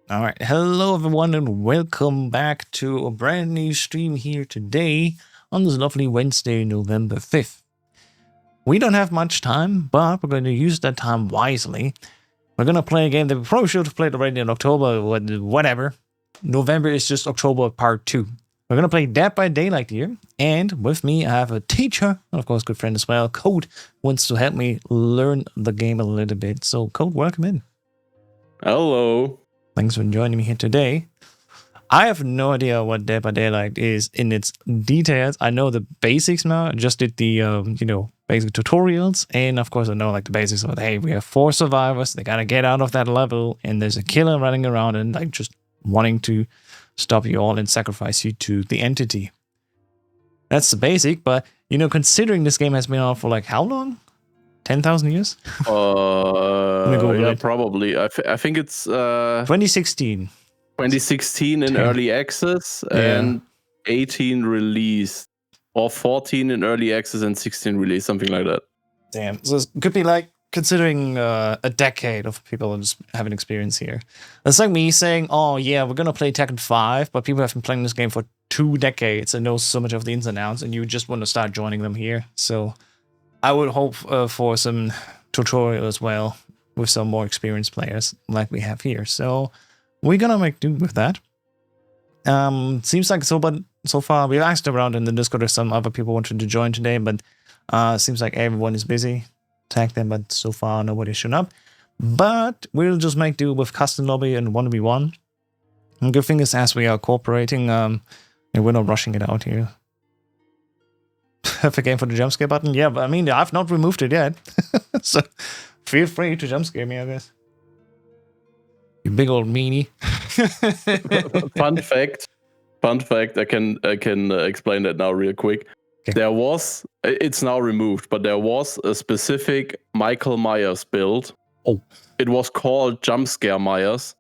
All right. Hello, everyone, and welcome back to a brand new stream here today on this lovely Wednesday, November 5th. We don't have much time, but we're going to use that time wisely. We're going to play a game that we probably should have played already in October, whatever. November is just October part 2. We're going to play Dead by Daylight here, and with me I have a teacher, and of course good friend as well. 𝐶𝐻 wants to help me learn the game a little bit. So 𝐶𝐻, welcome in. Hello. Thanks for joining me here today. I have no idea what Dead by Daylight is in its details. I know the basics now. I just did the, basic tutorials. And of course, I know like the basics of, hey, we have 4 survivors. They got to get out of that level. And there's a killer running around and like just wanting to stop you all and sacrifice you to the entity. That's the basic. But, considering this game has been out for like how long? 10,000 years? Yeah, probably. I think it's 2016. 2016 in early access and 18 released, or 14 in early access and 16 release, something like that. Damn. So it could be like considering a decade of people just having experience here. It's like me saying, oh yeah, we're going to play Tekken 5, but people have been playing this game for 2 decades and know so much of the ins and outs, and you just want to start joining them here. So I would hope for some tutorial as well with some more experienced players like we have here. So we're gonna make do with that. Seems like so far we've asked around in the Discord if some other people wanted to join today, but seems like everyone is busy. Tag them, but so far nobody's shown up. But we'll just make do with custom lobby and 1v1. And good thing is as we are cooperating, and we're not rushing it out here. Have a game for the jump scare button? Yeah, but I mean, I've not removed it yet. So feel free to jump scare me, I guess. You big old meanie. Fun fact, I can explain that now real quick. Okay. It's now removed, but there was a specific Michael Myers build. Oh. It was called Jump Scare Myers.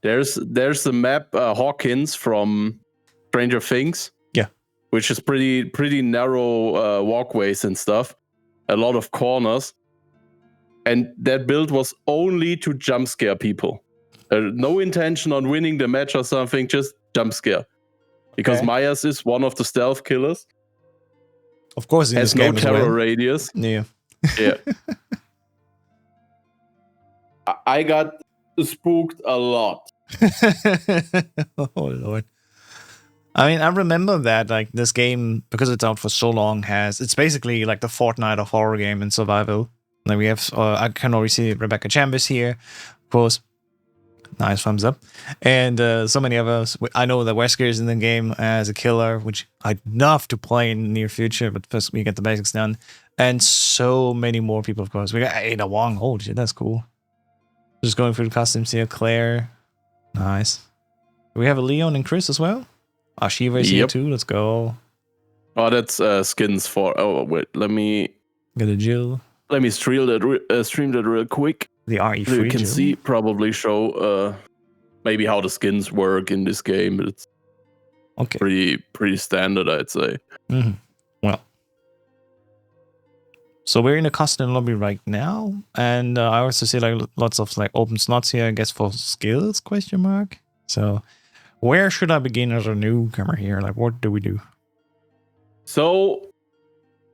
There's the map 𝐿𝐵𝐿𝐻𝐼n𝐻 from Stranger Things. Which is pretty narrow walkways and stuff, a lot of corners, and that build was only to jump scare people. No intention on winning the match or something, just jump scare. Because Myers is one of the stealth killers. Of course, he has no terror radius. Yeah. I got spooked a lot. Oh Lord. I mean, I remember that, like, this game, because it's out for so long, it's basically like the Fortnite of horror game in survival. Like, we have, I can already see Rebecca Chambers here, of course. Nice thumbs up. And so many others. I know that Wesker is in the game as a killer, which I'd love to play in the near future, but first we get the basics done. And so many more people, of course. We got Ada Wong. Holy shit, that's cool. Just going through the customs here. Claire. Nice. We have a Leon and Chris as well. Shiva is here too. Let's go. Oh, that's skins for. Oh wait, let me get a Jill. Let me stream that real quick. The RE3. So you can see probably show maybe how the skins work in this game. It's pretty standard, I'd say. Mm-hmm. Well, so we're in a custom lobby right now, and I also see like lots of like open slots here. I guess for skills ? So. Where should I begin as a newcomer here? Like, what do we do? So,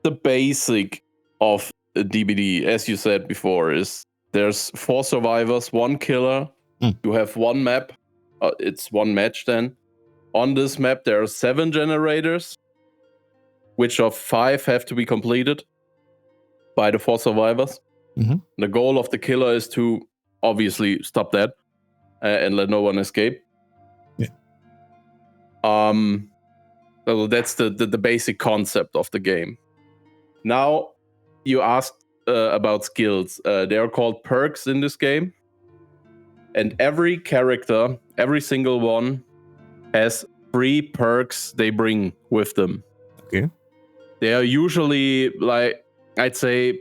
the basic of a DBD, as you said before, is there's 4 survivors, 1 killer. You have 1 map. It's 1 match then. On this map, there are 7 generators, which of 5 have to be completed by the 4 survivors. Mm-hmm. The goal of the killer is to obviously stop that and let no one escape. So that's the basic concept of the game. Now, you asked about skills. They are called perks in this game. And every character, every single one, has 3 perks they bring with them. Okay. They are usually, like, I'd say,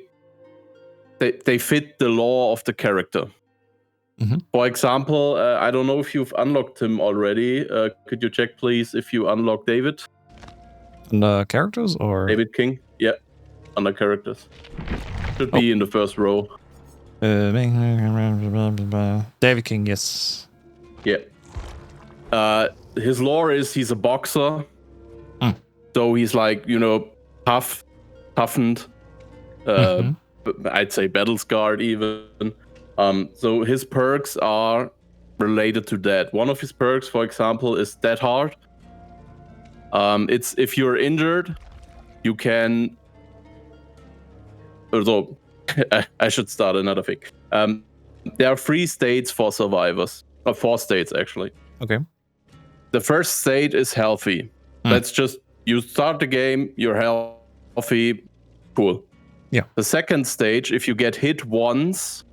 they fit the lore of the character. Mm-hmm. For example, I don't know if you've unlocked him already. Could you check, please, if you unlock David? The characters or David King? Yeah, under characters. Should be in the first row. David King, yes. Yeah. His lore is he's a boxer. So he's like, toughened. I'd say battle scarred even. So his perks are related to that. One of his perks, for example, is Dead Hard. It's if you're injured, you can. Although I should start another thing. There are 3 states for survivors, or 4 states actually. Okay. The first state is healthy. That's just you start the game, you're healthy, cool. Yeah. The second stage, if you get hit once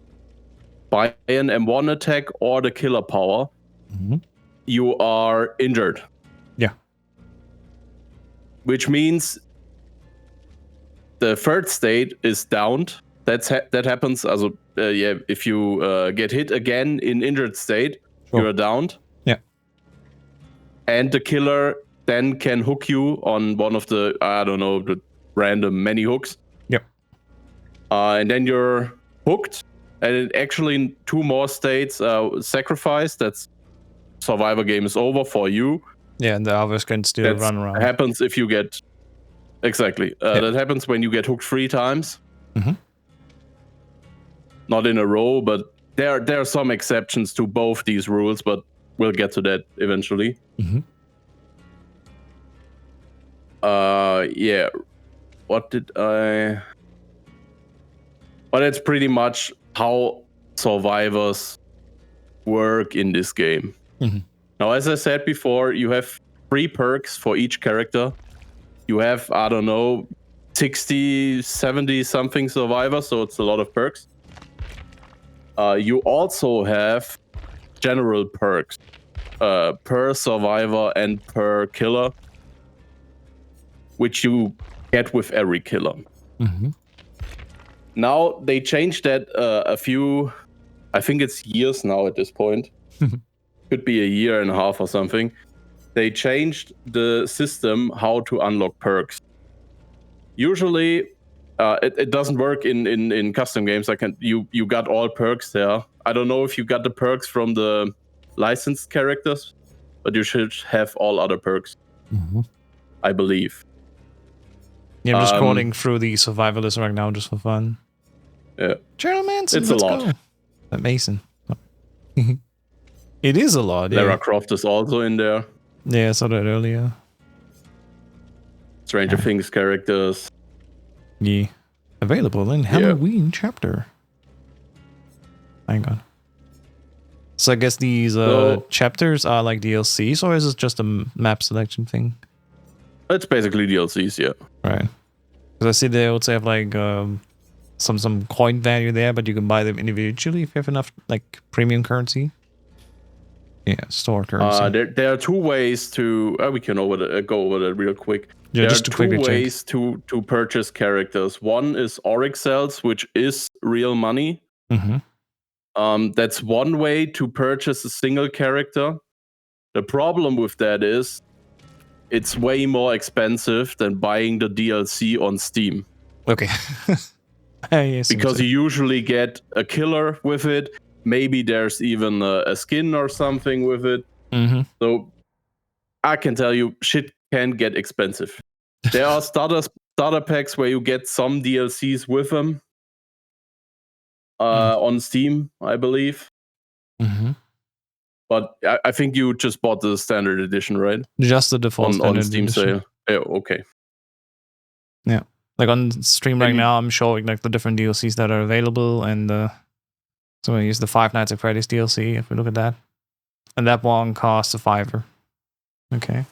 by an M1 attack or the killer power, you are injured. Yeah. Which means the third state is downed. That happens. Also, if you get hit again in injured state, you are downed. Yeah. And the killer then can hook you on one of the the random many hooks. Yep. And then you're hooked. And actually, 2 more states sacrifice. That's survivor game is over for you. Yeah, and the others can still run around. Happens if you get exactly. That happens when you get hooked 3 times. Not in a row, but there are some exceptions to both these rules, but we'll get to that eventually. Yeah. What did I? But that's pretty much how survivors work in this game. Now, as I said before, you have 3 perks for each character. You have, 60, 70 something survivors, so it's a lot of perks. You also have general perks per survivor and per killer, which you get with every killer. Now, they changed that a few, I think it's years now at this point. Could be a year and a half or something. They changed the system how to unlock perks. Usually, it doesn't work in custom games. You got all perks there. I don't know if you got the perks from the licensed characters, but you should have all other perks. I believe. Yeah, I'm just scrolling through the survival list right now just for fun. Yeah. General Manson, it's a lot. Go. Amazing. It is a lot. Yeah. Lara Croft is also in there. Yeah, I saw that earlier. Stranger Things characters. Yeah. Available in Halloween chapter. Hang on. So I guess these chapters are like DLCs, or is it just a map selection thing? It's basically DLCs, yeah. Right. Because I see they also have like some coin value there, but you can buy them individually if you have enough like premium currency. Yeah, store currency. There are 2 ways to. We can go over that real quick. Yeah, there just are 2 ways to purchase characters. One is Auric cells, which is real money. That's one way to purchase a single character. The problem with that is it's way more expensive than buying the DLC on Steam. Okay. Because you usually get a killer with it. Maybe there's even a skin or something with it. So I can tell you, shit can get expensive. There are starter packs where you get some DLCs with them on Steam, I believe. But I think you just bought the standard edition, right? Just the default on Steam edition. sale. Yeah, okay. Yeah. Like on stream right now, I'm showing like the different DLCs that are available, and so I use the Five Nights at Freddy's DLC. If we look at that, and that one costs $5. Okay.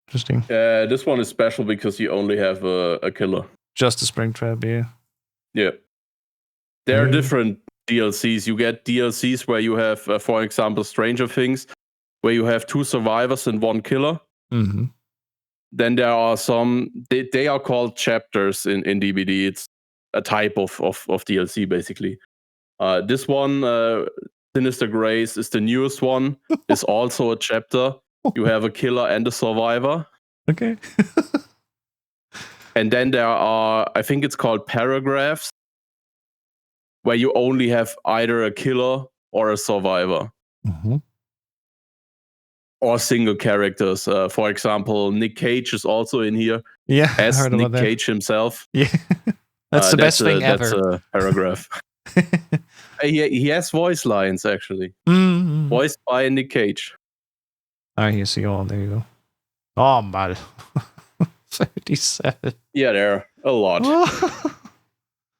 Interesting. This one is special because you only have a killer. Just a Springtrap, yeah. Yeah. There are different DLCs. You get DLCs where you have, for example, Stranger Things, where you have 2 survivors and 1 killer. Then there are some, they are called chapters in DBD. It's a type of DLC, basically. This one, Sinister Grace, is the newest one. Is also a chapter. You have a killer and a survivor. Okay. And then there are, I think it's called paragraphs. where you only have either a killer or a survivor. Or single characters. For example, Nick Cage is also in here. Yeah, as I heard Nick about that. Cage himself. Yeah, that's the best thing ever. That's a paragraph. He has voice lines, actually. Voiced by Nick Cage. I see all. There you go. Oh, man. 37. Yeah, there are a lot.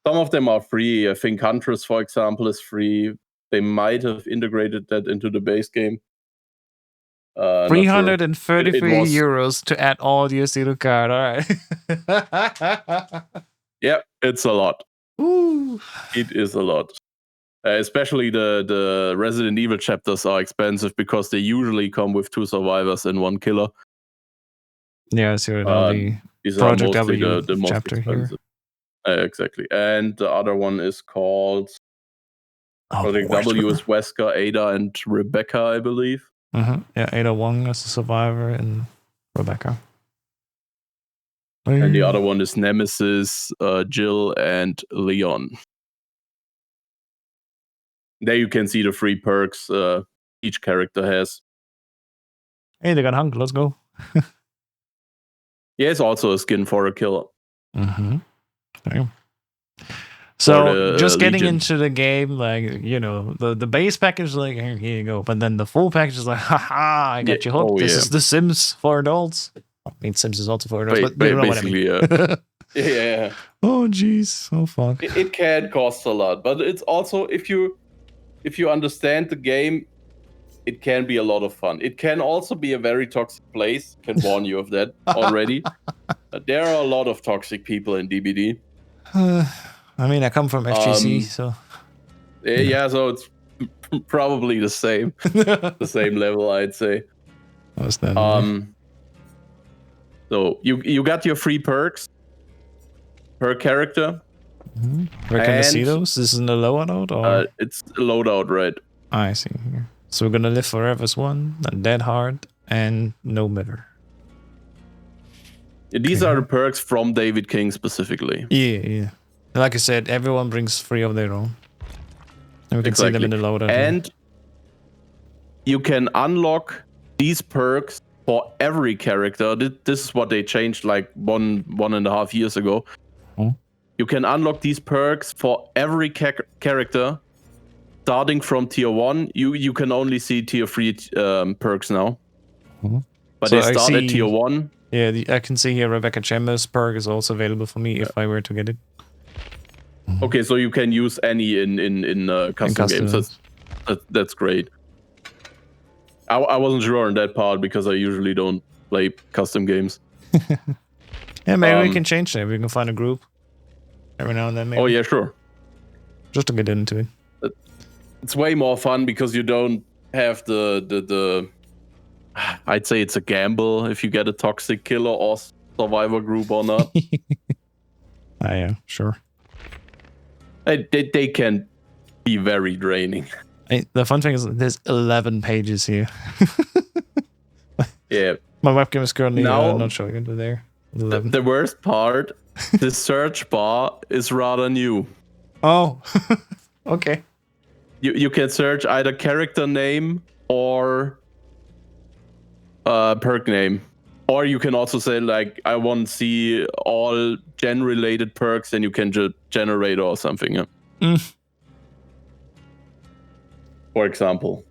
Some of them are free. I think Huntress, for example, is free. They might have integrated that into the base game. 333 euros to add all the DLC to card. All right. Yeah, it's a lot. Ooh. It is a lot. Especially the Resident Evil chapters are expensive because they usually come with 2 survivors and 1 killer. Yeah, I see it on these Project are mostly W the most chapter expensive. Here. Exactly. And the other one is called Project W is Wesker, Ada, and Rebecca, I believe. Yeah, Ada Wong as a survivor and Rebecca. And the other one is Nemesis, Jill, and Leon. There you can see the free perks each character has. Hey, they got Hunk. Let's go. Yeah, it's also a skin for a killer. So just getting into the game, like, you know, the base package is like, here you go. But then the full package is like, haha, I got you hooked. This is The Sims for adults. I mean, Sims is also for adults, but you know what I mean. Yeah. Oh, jeez. Oh, fuck. It can cost a lot, but it's also, if you understand the game, it can be a lot of fun. It can also be a very toxic place. I can warn you of that already. There are a lot of toxic people in DBD. I mean, I come from FGC, so... Yeah, so it's probably the same. The same level, I'd say. What's that? So you got your free perks per character. Where can I see those? This is in the loadout, or it's loadout, right? I see. So we're gonna live forever as one, and Dead Hard, and No Mirror. These are the perks from David King specifically. Yeah. Like I said, everyone brings 3 of their own. And we can see them in the loadout. And you can unlock these perks for every character. This is what they changed like 1.5 years ago. You can unlock these perks for every character, starting from tier 1. You can only see tier 3 perks now. But so they start at tier 1. Yeah, I can see here Rebecca Chambers' perk is also available for me if I were to get it. Okay, so you can use any in custom games. That's great. I wasn't sure on that part because I usually don't play custom games. Yeah, maybe we can change that. We can find a group every now and then. Maybe. Oh yeah, sure. Just to get into it. It's way more fun because you don't have the I'd say it's a gamble if you get a toxic killer or survivor group or not. Yeah, sure. They can be very draining. The fun thing is there's 11 pages here. Yeah. My webcam is currently not showing into there. 11. The worst part, the search bar is rather new. Oh, okay. You can search either character name or perk name. Or you can also say, like, I want to see all gen-related perks, and you can just generate or something. Yeah? For example.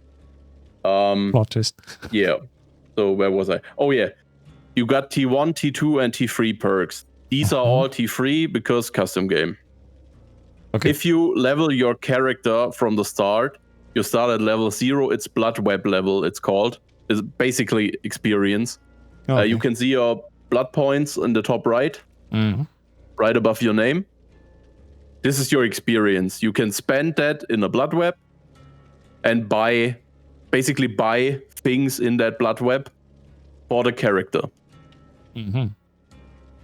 Plot twist. Yeah. So where was I? Oh, yeah. You got T1, T2, and T3 perks. These are all T3 because custom game. Okay. If you level your character from the start, you start at level 0. It's Blood Web level, it's called. It's basically experience. Okay. You can see your blood points in the top right, right above your name. This is your experience. You can spend that in a blood web and basically buy things in that blood web for the character.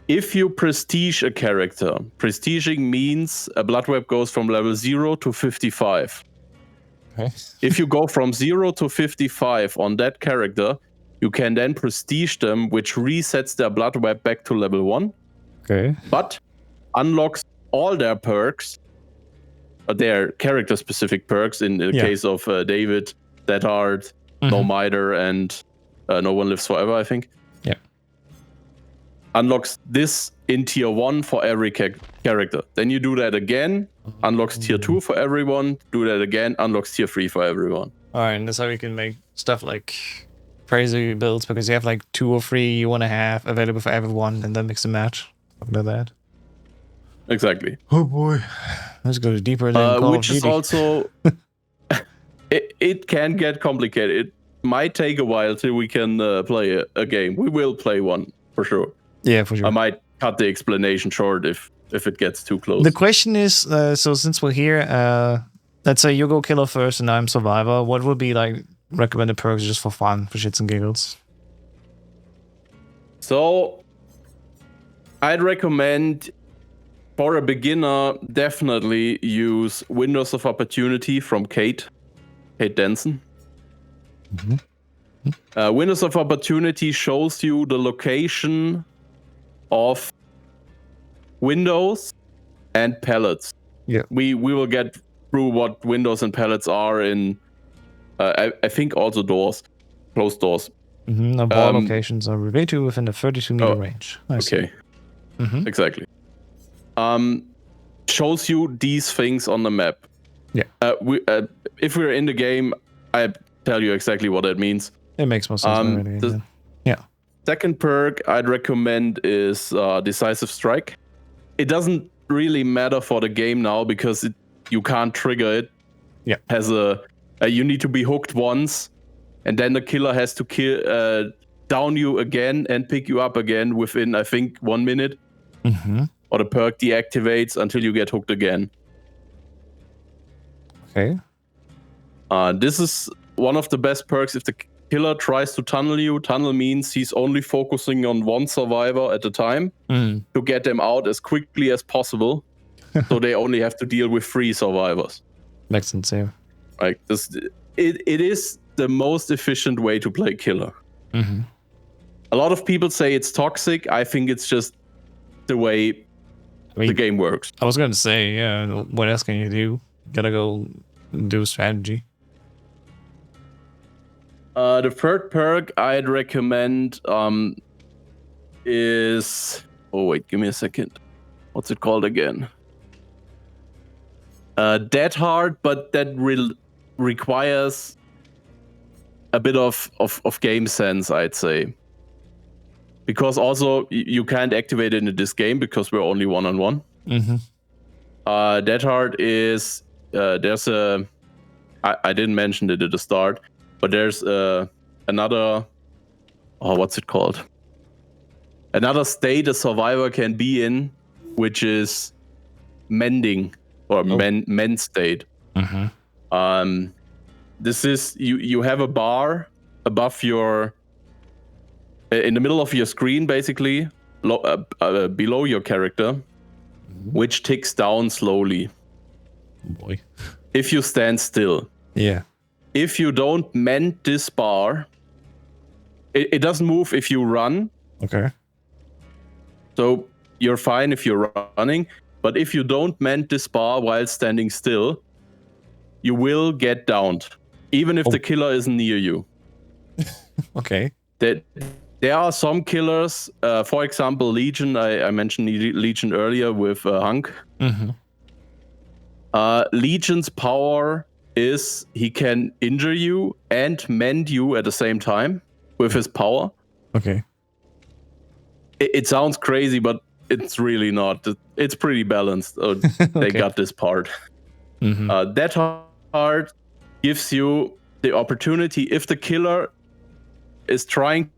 If you prestige a character, prestiging means a blood web goes from level 0 to 55. Okay. If you go from 0 to 55 on that character, you can then prestige them, which resets their blood web back to level 1. Okay. But unlocks all their perks they're character-specific perks. In the case of David, Dead Hard, No Miter, and No One Lives Forever, I think. Yeah. Unlocks this in tier 1 for every character. Then you do that again, unlocks tier 2 for everyone, do that again, unlocks tier 3 for everyone. Alright, and that's how you can make stuff like crazy builds, because you have like 2 or 3 you want to have available for everyone, and then mix and match. Something like that. Exactly. Oh boy. Let's go deeper than Call which of is Duty. also... it can get complicated. It might take a while till we can play a game. We will play one, for sure. Yeah, for sure. I might cut the explanation short if it gets too close. The question is, so since we're here, let's say you go killer first and I'm survivor, what would be like recommended perks just for fun, for shits and giggles? So, I'd recommend, for a beginner, definitely use Windows of Opportunity from 𝐇𝐚𝐮. Windows of Opportunity shows you the location of windows and pallets. Yeah. We will get through what windows and pallets are in, I think also doors, closed doors. The ball locations are revealed to within the 32-meter range. Okay. Exactly. Shows you these things on the map. Yeah. If we're in the game, I tell you exactly what that means. It makes more sense already. Yeah. Second perk I'd recommend is Decisive Strike. It doesn't really matter for the game now because you can't trigger it. Yeah. Has you need to be hooked once, and then the killer has to down you again and pick you up again within, I think, 1 minute. Or the perk deactivates until you get hooked again. Okay. This is one of the best perks if the killer tries to tunnel you. Tunnel means he's only focusing on one survivor at a time to get them out as quickly as possible. So they only have to deal with 3 survivors. Makes sense, yeah. Like this, it is the most efficient way to play killer. A lot of people say it's toxic. I think it's just the way the game works. I was going to say, yeah, what else can you do? Gotta go do strategy. The third perk I'd recommend is... Oh, wait, give me a second. What's it called again? Dead Hard, but that requires a bit of game sense, I'd say. Because also, you can't activate it in this game because we're only one-on-one. Dead Hard is... there's a... I didn't mention it at the start, but there's another... Oh, what's it called? Another state a survivor can be in, which is mending, or mend state. This is... You have a bar above your... in the middle of your screen, basically, below your character, which ticks down slowly. Boy. If you stand still. Yeah. If you don't mend this bar, it doesn't move if you run. Okay. So you're fine if you're running, but if you don't mend this bar while standing still, you will get downed, even if the killer isn't near you. Okay. There are some killers, for example, Legion. I mentioned Legion earlier with Hunk. Legion's power is he can injure you and mend you at the same time with his power. Okay. It sounds crazy, but it's really not. It's pretty balanced. They got this part. That part gives you the opportunity if the killer is trying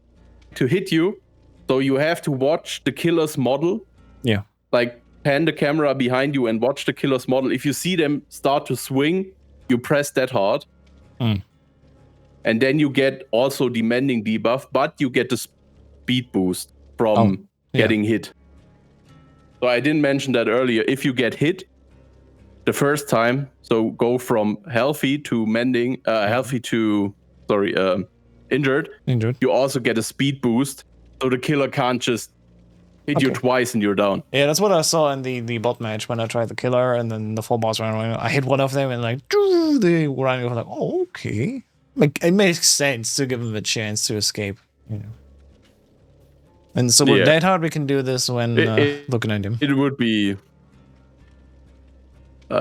to hit you, so you have to watch the killer's model. Yeah. Like pan the camera behind you and watch the killer's model. If you see them start to swing, you press that hard. And then you get also the mending debuff, but you get the speed boost from getting hit. So I didn't mention that earlier. If you get hit the first time, so go from healthy to mending, injured. You also get a speed boost, so the killer can't just Hit you twice and you're down. Yeah, that's what I saw in the bot match when I tried the killer and then the full boss round. I hit one of them and like, they were running over like, oh, okay. Like, it makes sense to give them a chance to escape, you know. And so with that hard, we can do this when looking at him. It would be...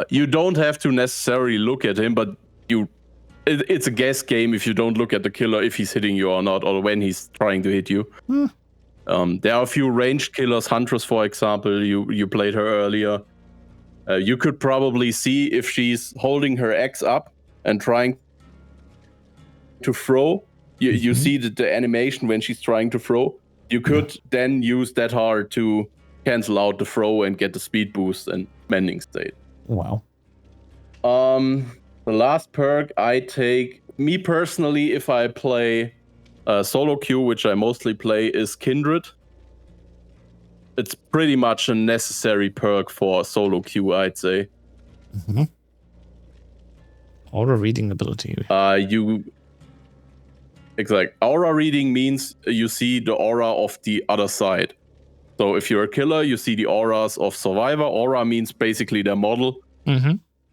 you don't have to necessarily look at him, but it's a guess game if you don't look at the killer, if he's hitting you or not, or when he's trying to hit you. There are a few ranged killers, Huntress, for example. You played her earlier. You could probably see if she's holding her axe up and trying to throw. You see the animation when she's trying to throw. You could then use that hard to cancel out the throw and get the speed boost and mending state. Wow. The last perk I take, me personally, if I play solo queue, which I mostly play, is 𝐸𝐮𝟓. It's pretty much a necessary perk for solo queue, I'd say. Aura reading ability. Exactly. Aura reading means you see the aura of the other side. So if you're a killer, you see the auras of survivor. Aura means basically their model.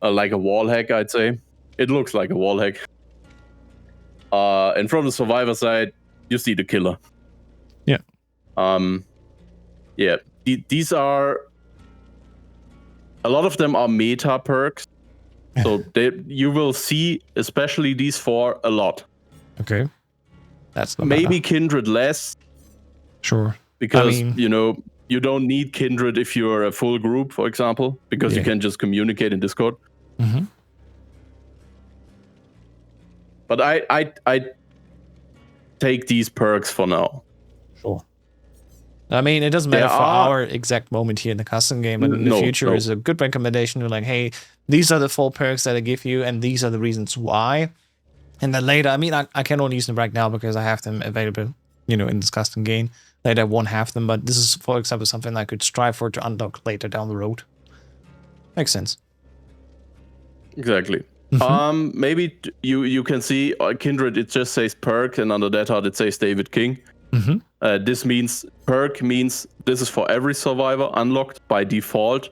Like a wall hack, I'd say. It looks like a wall hack. And from the survivor side, you see the killer. Yeah. Yeah. These are... A lot of them are meta perks. So you will see, especially these four, a lot. Okay. That's the maybe 𝐸𝐮𝟓 less. Sure. Because, you know, you don't need 𝐸𝐮𝟓 if you're a full group, for example, because you can just communicate in Discord. But I take these perks for now. Sure. I mean, it doesn't matter for our exact moment here in the custom game, but in the future is a good recommendation to like, hey, these are the 4 perks that I give you, and these are the reasons why. And then later, I mean, I can only use them right now because I have them available, you know, in this custom game. Later, I won't have them, but this is, for example, something I could strive for to unlock later down the road. Makes sense. Exactly. Maybe you can see 𝐸𝐮𝟓, it just says perk, and under that it says David King. This means perk means this is for every survivor unlocked by default.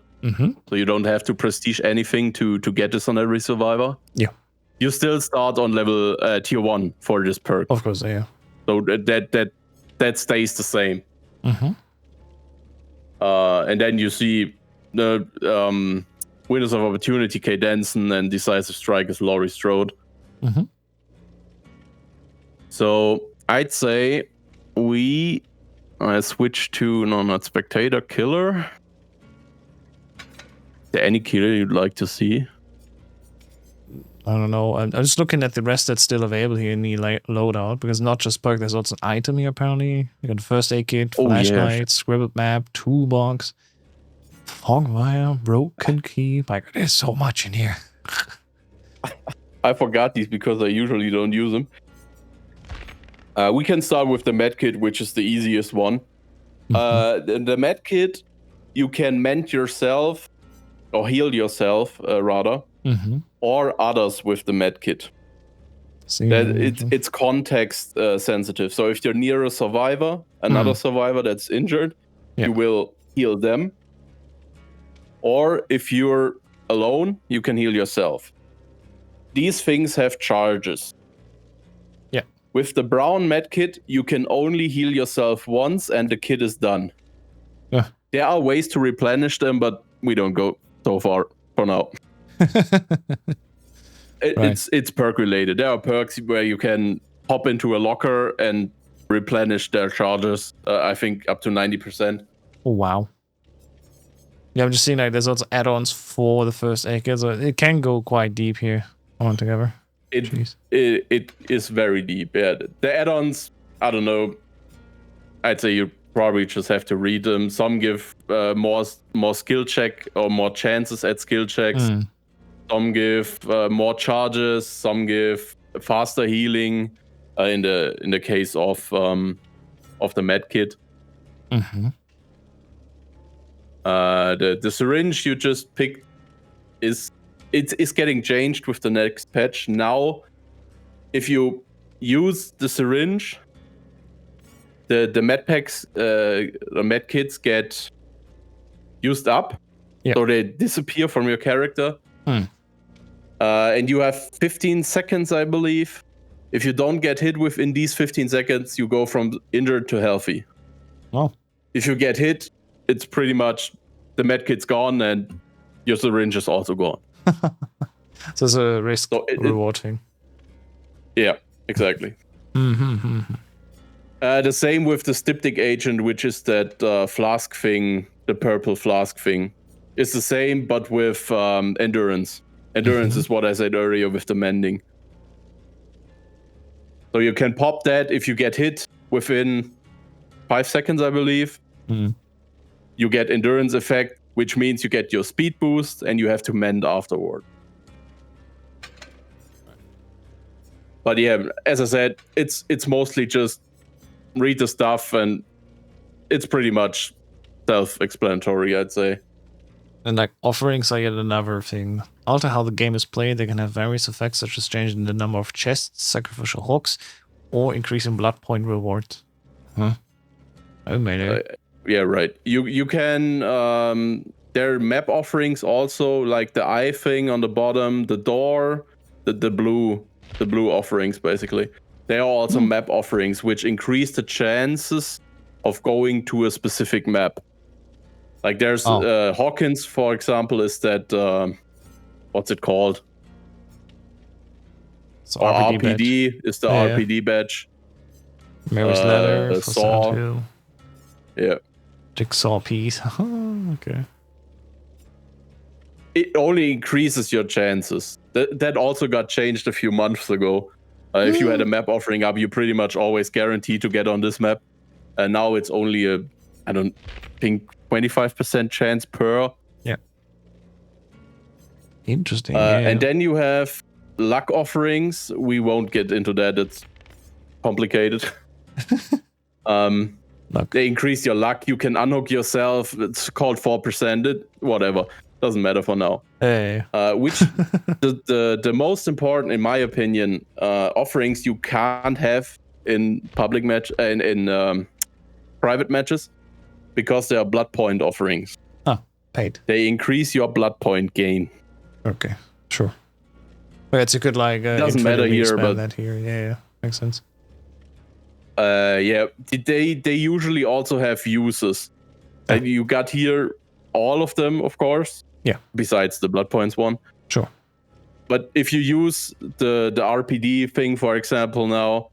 So you don't have to prestige anything to get this on every survivor. Yeah. You still start on level tier 1 for this perk. Of course, yeah. So that stays the same. And then you see the winners of opportunity, 𝐇𝐚𝐮 and decisive strike is Laurie Strode. So I'd say we switch to not spectator, killer. Is there any killer you'd like to see? I don't know. I'm just looking at the rest that's still available here in the loadout, because not just perk, there's also an item here apparently. You got the first aid kit, flashlight, scribbled map, toolbox, fog wire, broken key. Like, there's so much in here. I forgot these because I usually don't use them. We can start with the med kit, which is the easiest one. The med kit, you can mend yourself or heal yourself rather. Or others with the med kit. It's context sensitive. So if you're near a survivor, another survivor that's injured, you will heal them. Or if you're alone, you can heal yourself. These things have charges. Yeah. With the brown med kit, you can only heal yourself once and the kit is done. Yeah. There are ways to replenish them, but we don't go so far for now. It's perk related. There are perks where you can hop into a locker and replenish their charges. I think up to 90%. Oh wow! Yeah, I'm just seeing like there's also add-ons for the first aid kit, so it can go quite deep here altogether. It is very deep. Yeah, the add-ons. I don't know. I'd say you probably just have to read them. Some give more skill check or more chances at skill checks. Some give more charges. Some give faster healing. In the case of the med kit. The syringe you just picked is getting changed with the next patch. Now, if you use the syringe, the med packs, the med kits get used up, so they disappear from your character. And you have 15 seconds, I believe. If you don't get hit within these 15 seconds, you go from injured to healthy. Oh. If you get hit, it's pretty much the med kit's gone and your syringe is also gone. So it's a risk reward thing. Yeah, exactly. The same with the styptic agent, which is that flask thing, the purple flask thing. It's the same, but with endurance. Endurance is what I said earlier with the mending. So you can pop that if you get hit within 5 seconds, I believe. You get endurance effect, which means you get your speed boost and you have to mend afterward. But yeah, as I said, it's mostly just read the stuff and it's pretty much self-explanatory, I'd say. And like offerings are yet another thing. Alter how the game is played, they can have various effects such as changing the number of chests, sacrificial hooks, or increasing blood point reward. Oh, maybe. Yeah, right. You can there are map offerings also, like the eye thing on the bottom, the door, the blue offerings basically. They are also map offerings which increase the chances of going to a specific map. Like there's 𝐸𝐭𝐮, for example, is that what's it called? So RPD is the RPD badge. Mary's Ladder, Saw. Yeah. Jigsaw piece. Okay. It only increases your chances. That also got changed a few months ago. If you had a map offering up, you pretty much always guaranteed to get on this map. And now it's only a, I don't think, 25% chance per. Yeah. Interesting. And then you have luck offerings. We won't get into that. It's complicated. They increase your luck. You can unhook yourself. It's called 4%. Whatever. Doesn't matter for now. Hey. Which the most important, in my opinion, offerings you can't have in public match and in private matches, because they are blood point offerings. Paid. They increase your blood point gain. Okay, sure. Well, it's a good like. Doesn't matter here, but that here, yeah, makes sense. Yeah, they usually also have uses. And you got here all of them, of course. Yeah. Besides the blood points one. Sure. But if you use the RPD thing, for example, now,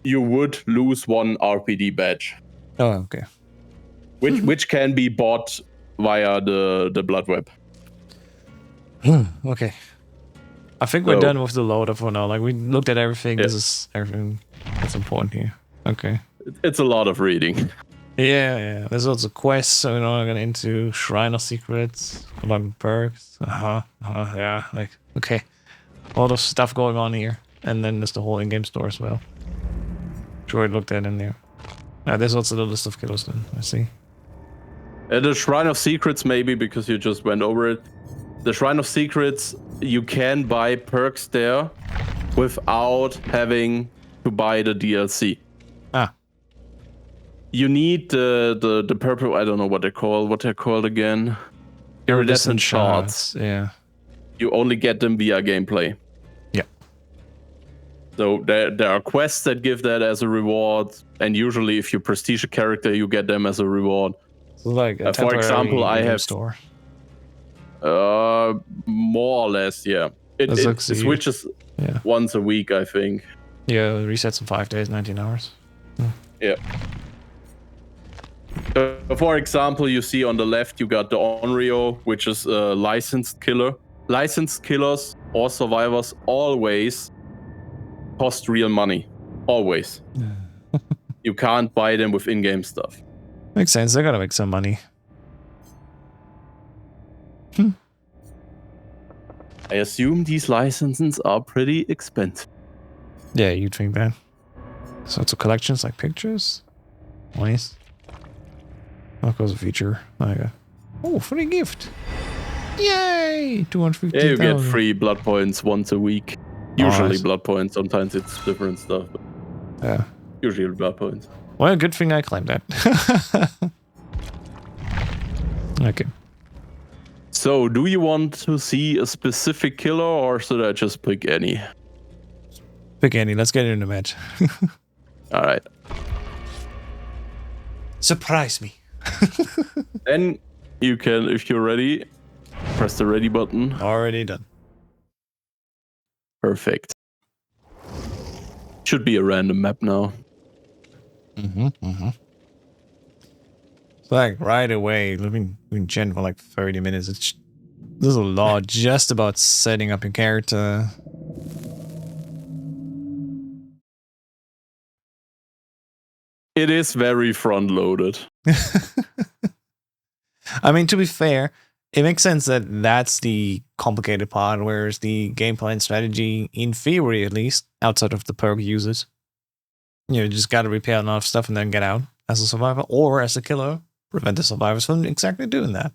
you would lose one RPD badge. Oh, okay. Which can be bought via the blood web. Okay. I think we're done with the loader for now. Like we looked at everything. This is everything that's important here. Okay. It's a lot of reading. Yeah. There's also quests, so we're not gonna into Shrine of Secrets, about perks. Yeah, like okay. A lot of stuff going on here. And then there's the whole in-game store as well. Sure, I looked at in there. There's also the list of killers then, I see. The Shrine of Secrets, maybe because you just went over it. The Shrine of Secrets, you can buy perks there without having to buy the DLC. You need the purple, I don't know what they're called again. Iridescent shards. Yeah. You only get them via gameplay. Yeah. So there are quests that give that as a reward, and usually if you prestige a character, you get them as a reward. So like a for example, I have store. More or less, yeah. It switches once a week, I think. Yeah, it resets in 5 days, 19 hours. Yeah. For example, you see on the left, you got the Onryo, which is a licensed killer. Licensed killers or survivors always cost real money. Always. You can't buy them with in-game stuff. Makes sense. They gotta make some money. I assume these licenses are pretty expensive. Yeah, you'd think that. So it's a collections like pictures. Nice. Of course, a feature. Oh, free gift! Yay! 250. Yeah, you get free blood points once a week. Usually blood points. Sometimes it's different stuff. But yeah. Usually blood points. Well, good thing I climbed that. Okay. So, do you want to see a specific killer, or should I just pick any? Pick any. Let's get in the match. All right. Surprise me. Then you can, if you're ready, press the ready button. Already done. Perfect. Should be a random map now. It's like right away, living in Gen for like 30 minutes. There's a lot just about setting up your character. It is very front-loaded. I mean, to be fair, it makes sense that that's the complicated part, whereas the gameplay and strategy, in theory at least, outside of the perk users, you just gotta repair a lot of stuff and then get out as a survivor, or as a killer, prevent the survivors from exactly doing that.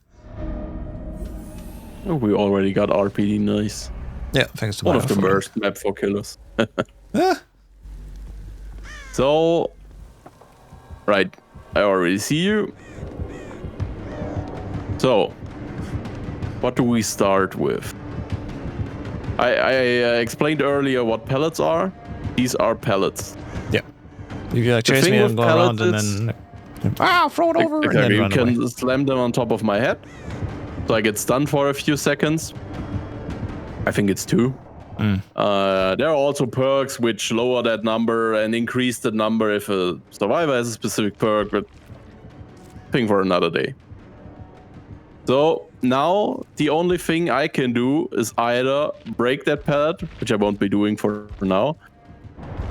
Oh, we already got RPD, nice. Yeah, thanks to one of the worst map for killers. So, right, I already see you. So, what do we start with? I explained earlier what pellets are. These are pellets. Yeah. You can chase me and go around and then... throw it over and then you run can away. slam them on top of my head. So I get stunned for a few seconds. I think it's 2. There are also perks which lower that number and increase the number if a survivor has a specific perk, but thing for another day. So now the only thing I can do is either break that pallet, which I won't be doing for now,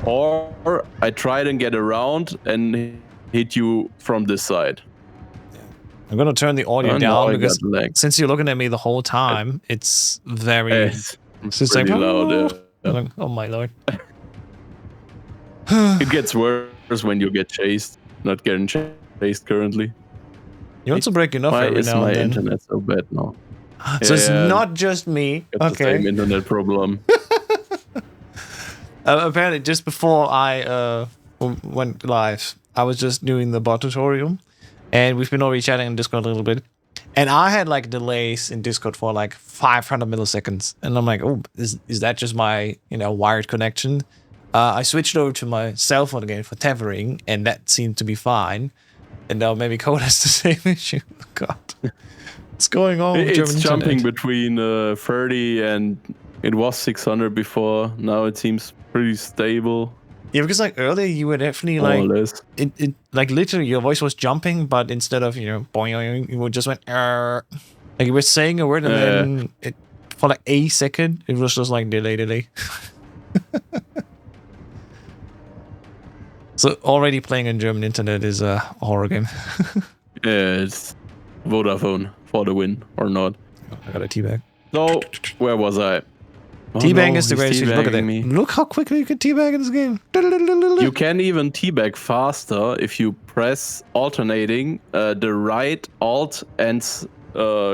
or I try and get around and hit you from this side. I'm gonna turn the audio down because since you're looking at me the whole time, it's very... It's pretty loud. Like, oh my lord. It gets worse when you get chased. Not getting chased currently. You also break enough every now and then. My internet so bad now? So it's not just me. It's the same internet problem. Apparently, just before I went live, I was just doing the bot tutorial, and we've been already chatting in Discord a little bit. And I had like delays in Discord for like 500 milliseconds, and I'm like, oh, is that just my wired connection? I switched over to my cell phone again for tethering, and that seemed to be fine. And now maybe Code has the same issue. Oh, God, what's going on? With it's German jumping internet? between 30 and it was 600 before. Now it seems pretty stable. Yeah, because like earlier you were definitely like it like literally your voice was jumping, but instead of boing, you just went like you were saying a word and then it for like a second it was just like delay. So already playing in German internet is a horror game. Yeah, it's Vodafone for the win or not. I got a teabag. So where was I? Teabag is the greatest. Look at that. Look how quickly you can teabag in this game. You can even teabag faster if you press alternating the right alt and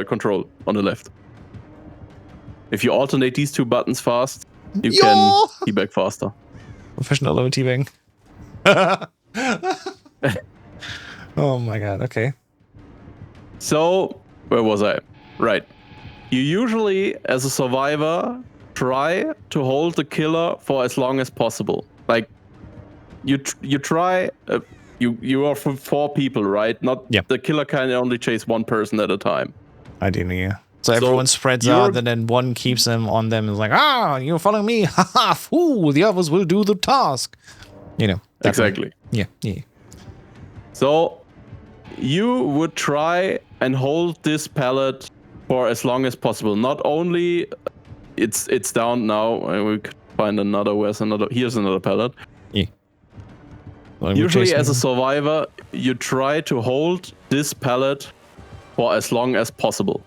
control on the left. If you alternate these 2 buttons fast, you can teabag faster. Professional level teabag. Oh my god, okay. So, where was I? Right. You usually, as a survivor, try to hold the killer for as long as possible. Like, you try... you are for 4 people, right? Not the killer can only chase 1 person at a time. Ideally, yeah. So everyone spreads out, and then one keeps them on them and is like, you're following me, haha, fool, the others will do the task. Exactly. Yeah. So, you would try and hold this pallet for as long as possible. Not only it's down now, and we could find another. Here's another pallet. Yeah. Well, usually, as a survivor, you try to hold this pallet for as long as possible,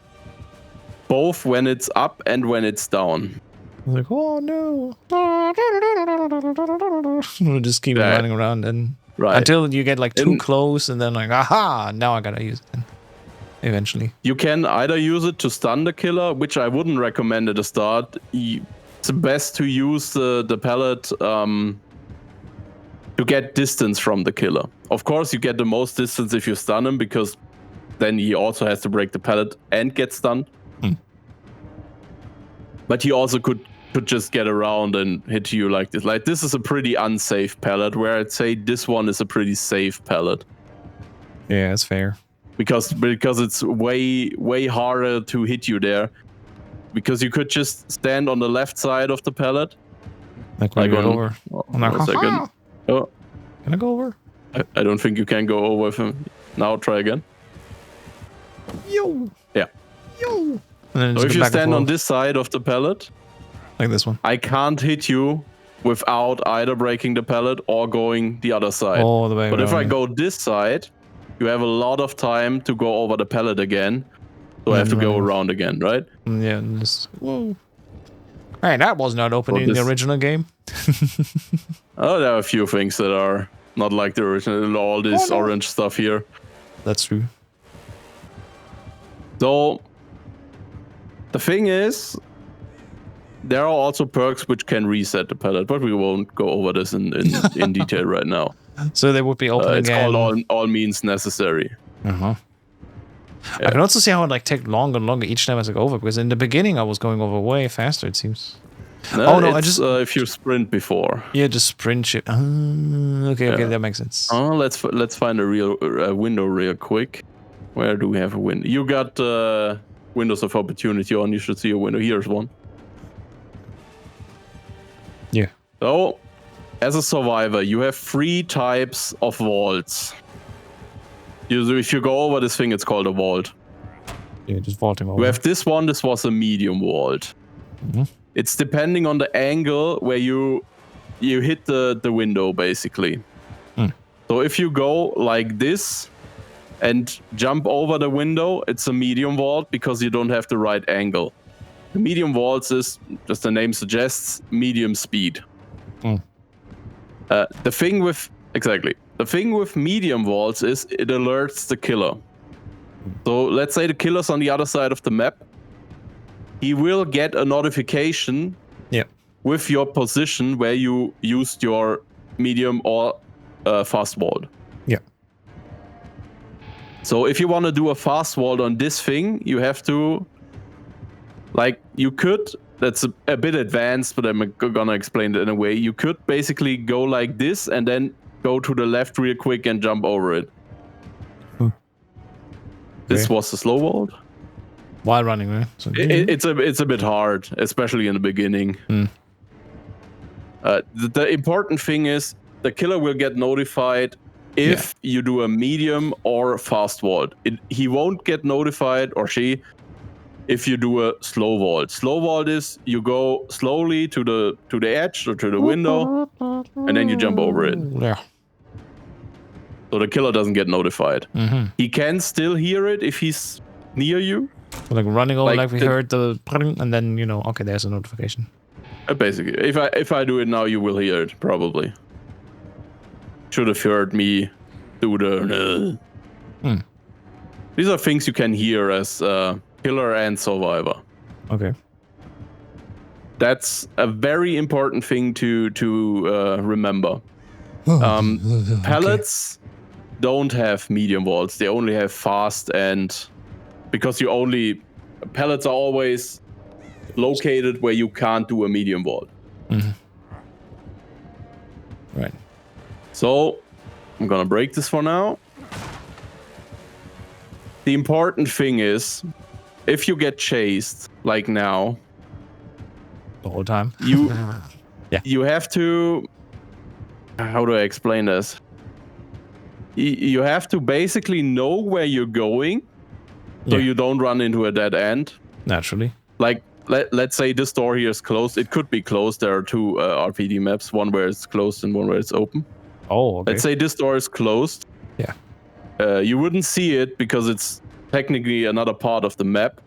both when it's up and when it's down. Like, oh no! We'll just keep running around and until you get like too close, and then like, aha! Now I gotta use it. Then. Eventually, you can either use it to stun the killer, which I wouldn't recommend at the start. It's best to use the pallet to to get distance from the killer. Of course, you get the most distance if you stun him, because then he also has to break the pallet and get stunned. But he also could just get around and hit you like this. Like, this is a pretty unsafe pallet, where I'd say this one is a pretty safe pallet. Yeah, that's fair. Because it's way harder to hit you there. Because you could just stand on the left side of the pallet. Like when you go over. One second. Oh. Can I go over? I don't think you can go over with him. Now try again. Yo. Yeah. Yo. So if you stand on this side of the pallet, like this one, I can't hit you without either breaking the pallet or going the other side. All the way but around. if I go this side, you have a lot of time to go over the pallet again. So I have to go around again, right? Yeah. Just, whoa. Hey, that was not open in the original game. Oh, there are a few things that are not like the original. All this orange stuff here. That's true. So the thing is, there are also perks which can reset the pallet, but we won't go over this in detail right now. So they would be open it's again. It's called all means necessary. Yeah. I can also see how it like take longer and longer each time as I go over, because in the beginning I was going over way faster, it seems. No, I just if you sprint before. Yeah, just sprint shit. Okay, that makes sense. Oh, let's find a real window real quick. Where do we have a window? You got windows of opportunity on. You should see a window. Here's one. Yeah. So, as a survivor, you have 3 types of vaults. If you go over this thing, it's called a vault. Yeah, just vaulting over. You have this one. This was a medium vault. It's depending on the angle where you hit the window, basically. So if you go like this and jump over the window, it's a medium vault because you don't have the right angle. The medium vaults is, as the name suggests, medium speed. The thing with medium vaults is it alerts the killer. So let's say the killer's on the other side of the map. He will get a notification with your position where you used your medium or fast vault. Yeah. So if you want to do a fast vault on this thing, you have to, that's a bit advanced, but I'm gonna explain it in a way. You could basically go like this and then go to the left real quick and jump over it. This was the slow vault. While running, right? So, it's a bit hard, especially in the beginning. The important thing is the killer will get notified if you do a medium or fast vault. He won't get notified, or she, if you do a slow vault. Slow vault is you go slowly to the edge or to the window, and then you jump over it. Yeah. So the killer doesn't get notified. He can still hear it if he's near you. Like running over, like we heard the pring, and then okay, there's a notification. Basically, if I do it now, you will hear it probably. Should have heard me do the. These are things you can hear as killer and survivor. Okay. That's a very important thing to remember. Pallets don't have medium vaults; they only have fast and. Because pallets are always located where you can't do a medium vault. Right. So, I'm gonna break this for now. The important thing is, if you get chased, like now, the whole time, you have to. How do I explain this? You have to basically know where you're going. So you don't run into a dead end. Naturally. Like, let's say this door here is closed. It could be closed. There are 2 RPD maps, one where it's closed and one where it's open. Oh, okay. Let's say this door is closed. Yeah. You wouldn't see it because it's technically another part of the map.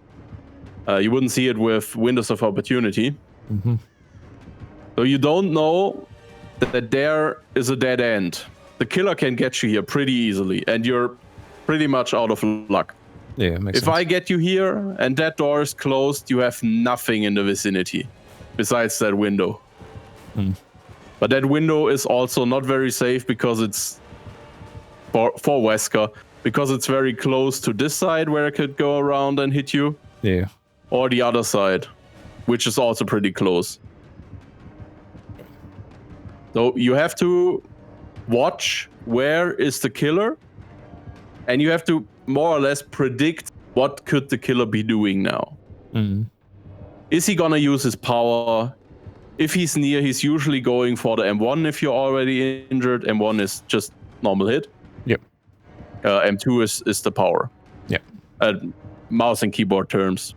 You wouldn't see it with windows of opportunity. So you don't know that there is a dead end. The killer can get you here pretty easily, and you're pretty much out of luck. Yeah, makes sense. If I get you here and that door is closed, you have nothing in the vicinity besides that window. But that window is also not very safe because it's for Wesker, because it's very close to this side where it could go around and hit you. Yeah. Or the other side, which is also pretty close. So you have to watch where is the killer, and you have to more or less predict what could the killer be doing now. Is he gonna use his power? If he's near, he's usually going for the M1 if you're already injured. M1 is just normal hit. Yep. M2 is the power. Yep. Mouse and keyboard terms.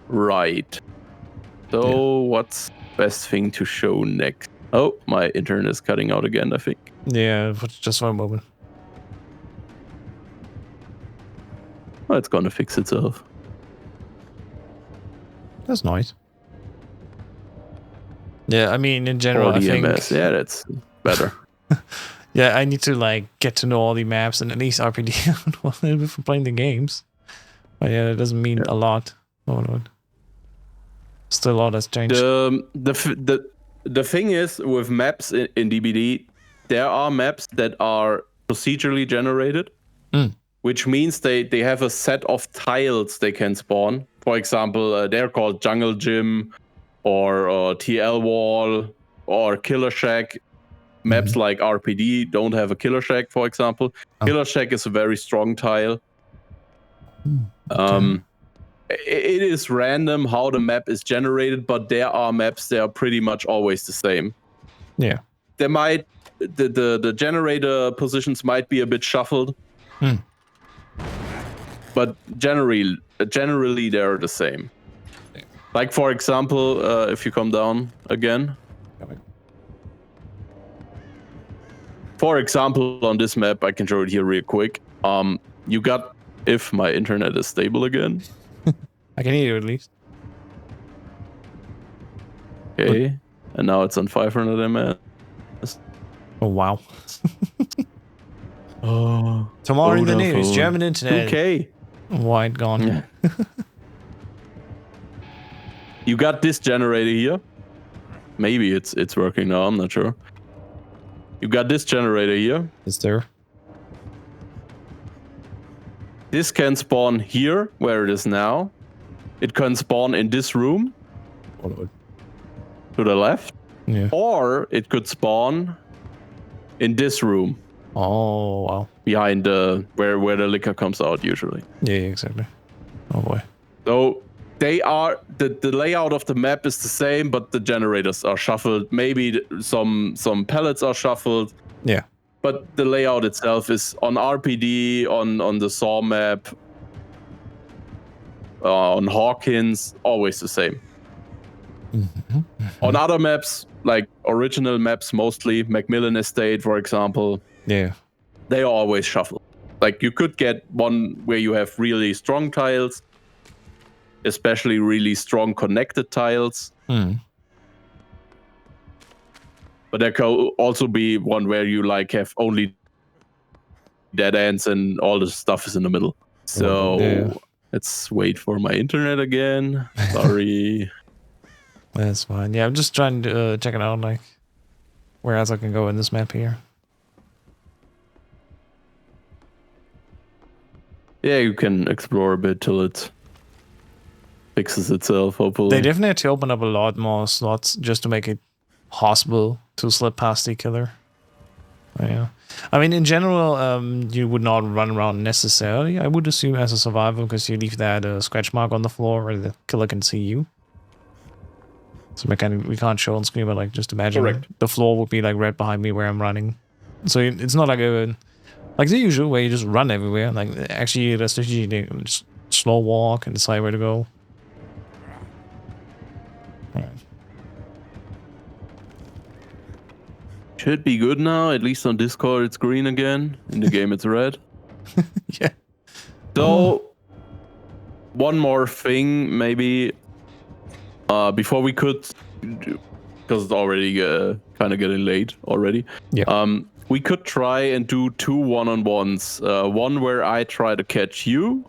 Right. So what's best thing to show next? Oh, my internet is cutting out again, I think. Yeah, just for a moment. Oh, it's gonna fix itself. That's nice. Yeah, I mean, in general, I think... Yeah, that's better. Yeah, I need to, like, get to know all the maps and at least RPD a little bit for playing the games. But yeah, it doesn't mean a lot. Oh, no. Still a lot has changed. The thing is, with maps in DBD, there are maps that are procedurally generated, which means they have a set of tiles they can spawn. For example, they're called Jungle Gym or TL Wall or Killer Shack. Maps like RPD don't have a Killer Shack, for example. Killer Shack is a very strong tile. It is random how the map is generated, but there are maps that are pretty much always the same. Yeah. There might the generator positions might be a bit shuffled. But generally they're the same. Yeah. Like for example, if you come down again. For example, on this map, I can show it here real quick. You got, if my internet is stable again. I can hear you at least. Okay, and now it's on 500 ms. Oh wow. Oh. Tomorrow in the news, German internet. 2K. Wide gone. Yeah. You got this generator here. Maybe it's working now, I'm not sure. You got this generator here. Is there? This can spawn here, where it is now. It can spawn in this room. To the left. Yeah. Or it could spawn in this room. Oh, wow. Behind where the liquor comes out usually. Yeah, exactly. Oh boy. So they are the layout of the map is the same, but the generators are shuffled. Maybe some pellets are shuffled. Yeah. But the layout itself is on RPD, on the Saw map, on 𝐿𝐭𝐞𝐮, always the same. On other maps, like original maps mostly, Macmillan Estate, for example, they are always shuffled. Like you could get one where you have really strong tiles, especially really strong connected tiles. But there could also be one where you like have only dead ends and all the stuff is in the middle. So let's wait for my internet again. Sorry. That's fine. Yeah, I'm just trying to check it out, like where else I can go in this map here. Yeah, you can explore a bit till it fixes itself, hopefully. They definitely have to open up a lot more slots just to make it possible to slip past the killer. Yeah. I mean, in general, you would not run around necessarily, I would assume, as a survivor, because you leave that scratch mark on the floor where the killer can see you. So we can't show on screen, but like just imagine the floor would be like right behind me where I'm running. So it's not like like the usual where you just run everywhere. Like actually the strategy, they just slow walk and decide where to go. Right. Should be good now. At least on Discord it's green again. In the game it's red. Yeah. So one more thing maybe. Before we could, because it's already kind of getting late already. Yeah. We could try and do 2 one-on-ones. One where I try to catch you,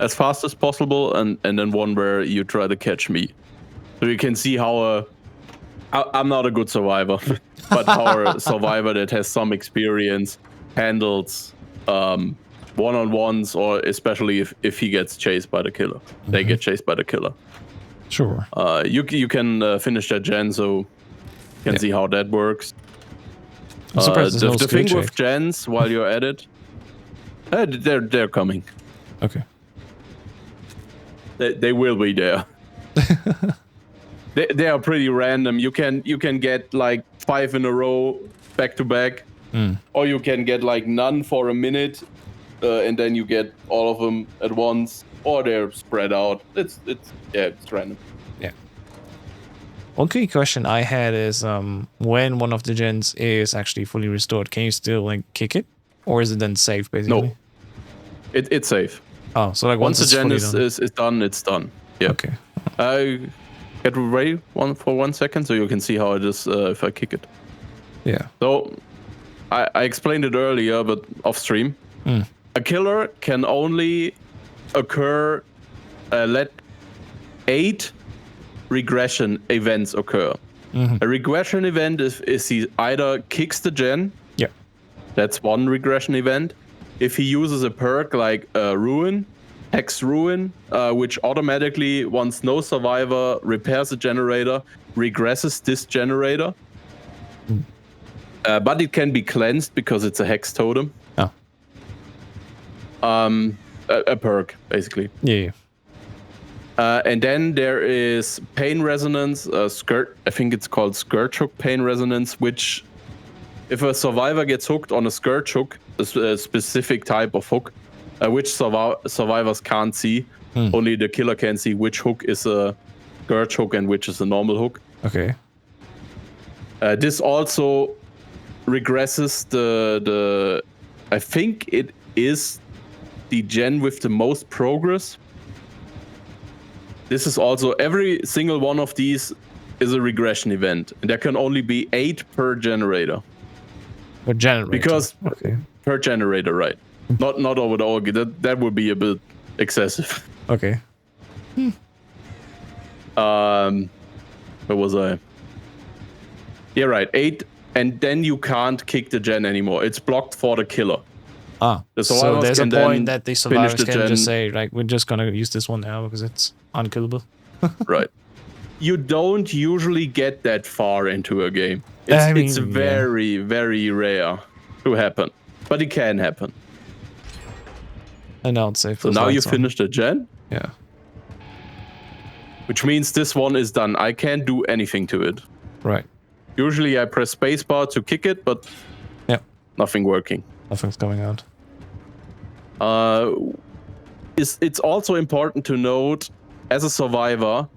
as fast as possible, and then one where you try to catch me. So you can see how I'm not a good survivor, but how a survivor that has some experience handles one-on-ones, or especially if he gets chased by the killer. They get chased by the killer. Sure. You can finish that gen, so you can see how that works. I'm surprised there's no the skill thing check. with gens, while you're at it, they're coming. Okay. They will be there. They are pretty random. You can get like 5 in a row back to back, or you can get like none for a minute, and then you get all of them at once, or they're spread out. It's random. Yeah. One key question I had is when one of the gens is actually fully restored, can you still like kick it, or is it then safe basically? No, it's safe. Oh, so like once the gen is done, it's done. Yeah. Okay. Get ready for 1 second so you can see how it is if I kick it. Yeah. So I explained it earlier, but off stream. A killer can only occur, let 8 regression events occur. A regression event is he either kicks the gen. Yeah. That's one regression event. If he uses a perk like Ruin, Hex Ruin, which automatically, once no survivor repairs a generator, regresses this generator. But it can be cleansed because it's a hex totem. Oh. A perk, basically. Yeah. And then there is Pain Resonance, I think it's called Scourge Hook Pain Resonance, which, if a survivor gets hooked on a Scourge Hook, a specific type of hook, which survivors can't see, only the killer can see which hook is a Scourge Hook and which is a normal hook. Okay. This also regresses the I think it is the gen with the most progress. This is also, every single one of these is a regression event, and there can only be 8 per generator. Per generator. Because okay. Per generator, right? Not over the org. That would be a bit excessive. Okay. Where was I? Yeah, right. 8, and then you can't kick the gen anymore. It's blocked for the killer. Ah, the so there's a point that the survivors can gen. just say, like, we're just gonna use this one now because it's unkillable. Right. You don't usually get that far into a game. It's very, very rare to happen, but it can happen. And now it's safe. So now you finished the gen? Yeah. Which means this one is done. I can't do anything to it. Right. Usually I press spacebar to kick it, but nothing working. Nothing's going out. It's also important to note, as a survivor,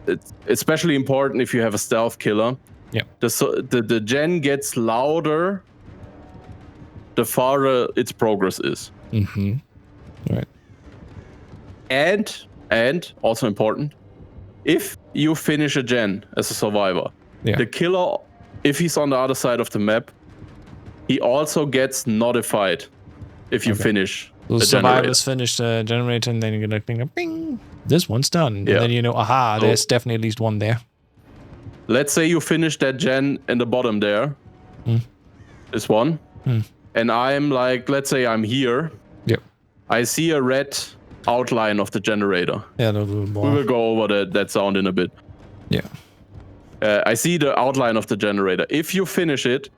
it's especially important if you have a stealth killer. Yeah. The gen gets louder the farther its progress is. Right. And also important, if you finish a gen as a survivor, the killer, if he's on the other side of the map, he also gets notified if you finish the survivors finish the generator, and then you get like bing, this one's done. And then you know, aha, there's definitely at least one there. Let's say you finish that gen in the bottom there. This one. And I'm like, let's say I'm here. Yep. I see a red outline of the generator. Yeah, a little more. We will go over that sound in a bit. Yeah. I see the outline of the generator. If you finish it,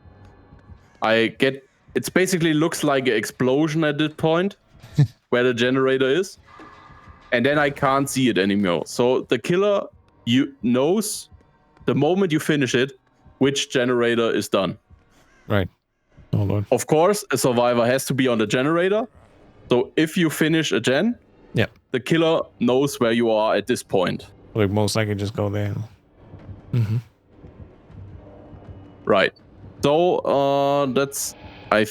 it basically looks like an explosion at that point where the generator is. And then I can't see it anymore. So the killer knows the moment you finish it, which generator is done. Right. Oh, Lord. Of course, a survivor has to be on the generator. So if you finish a gen, the killer knows where you are at this point. Like most likely just go there. Right. So I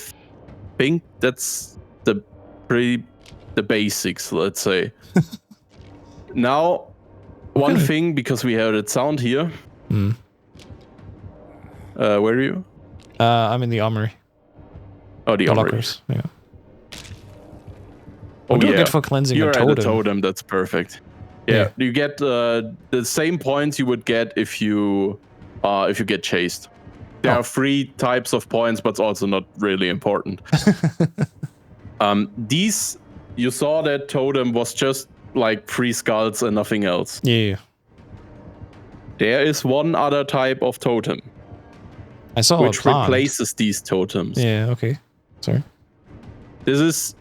think that's the basics, let's say. Now, one thing, because we heard it sound here. Where are you? I'm in the armory. Oh, the armory. Lockers. Yeah. What do you get for cleansing You're a totem? at a totem. That's perfect. Yeah, you get the same points you would get if you get chased. There are 3 types of points, but it's also not really important. These, you saw that totem was just like 3 skulls and nothing else. Yeah. There is one other type of totem. I saw which replaces these totems. Yeah, okay. Sorry. This is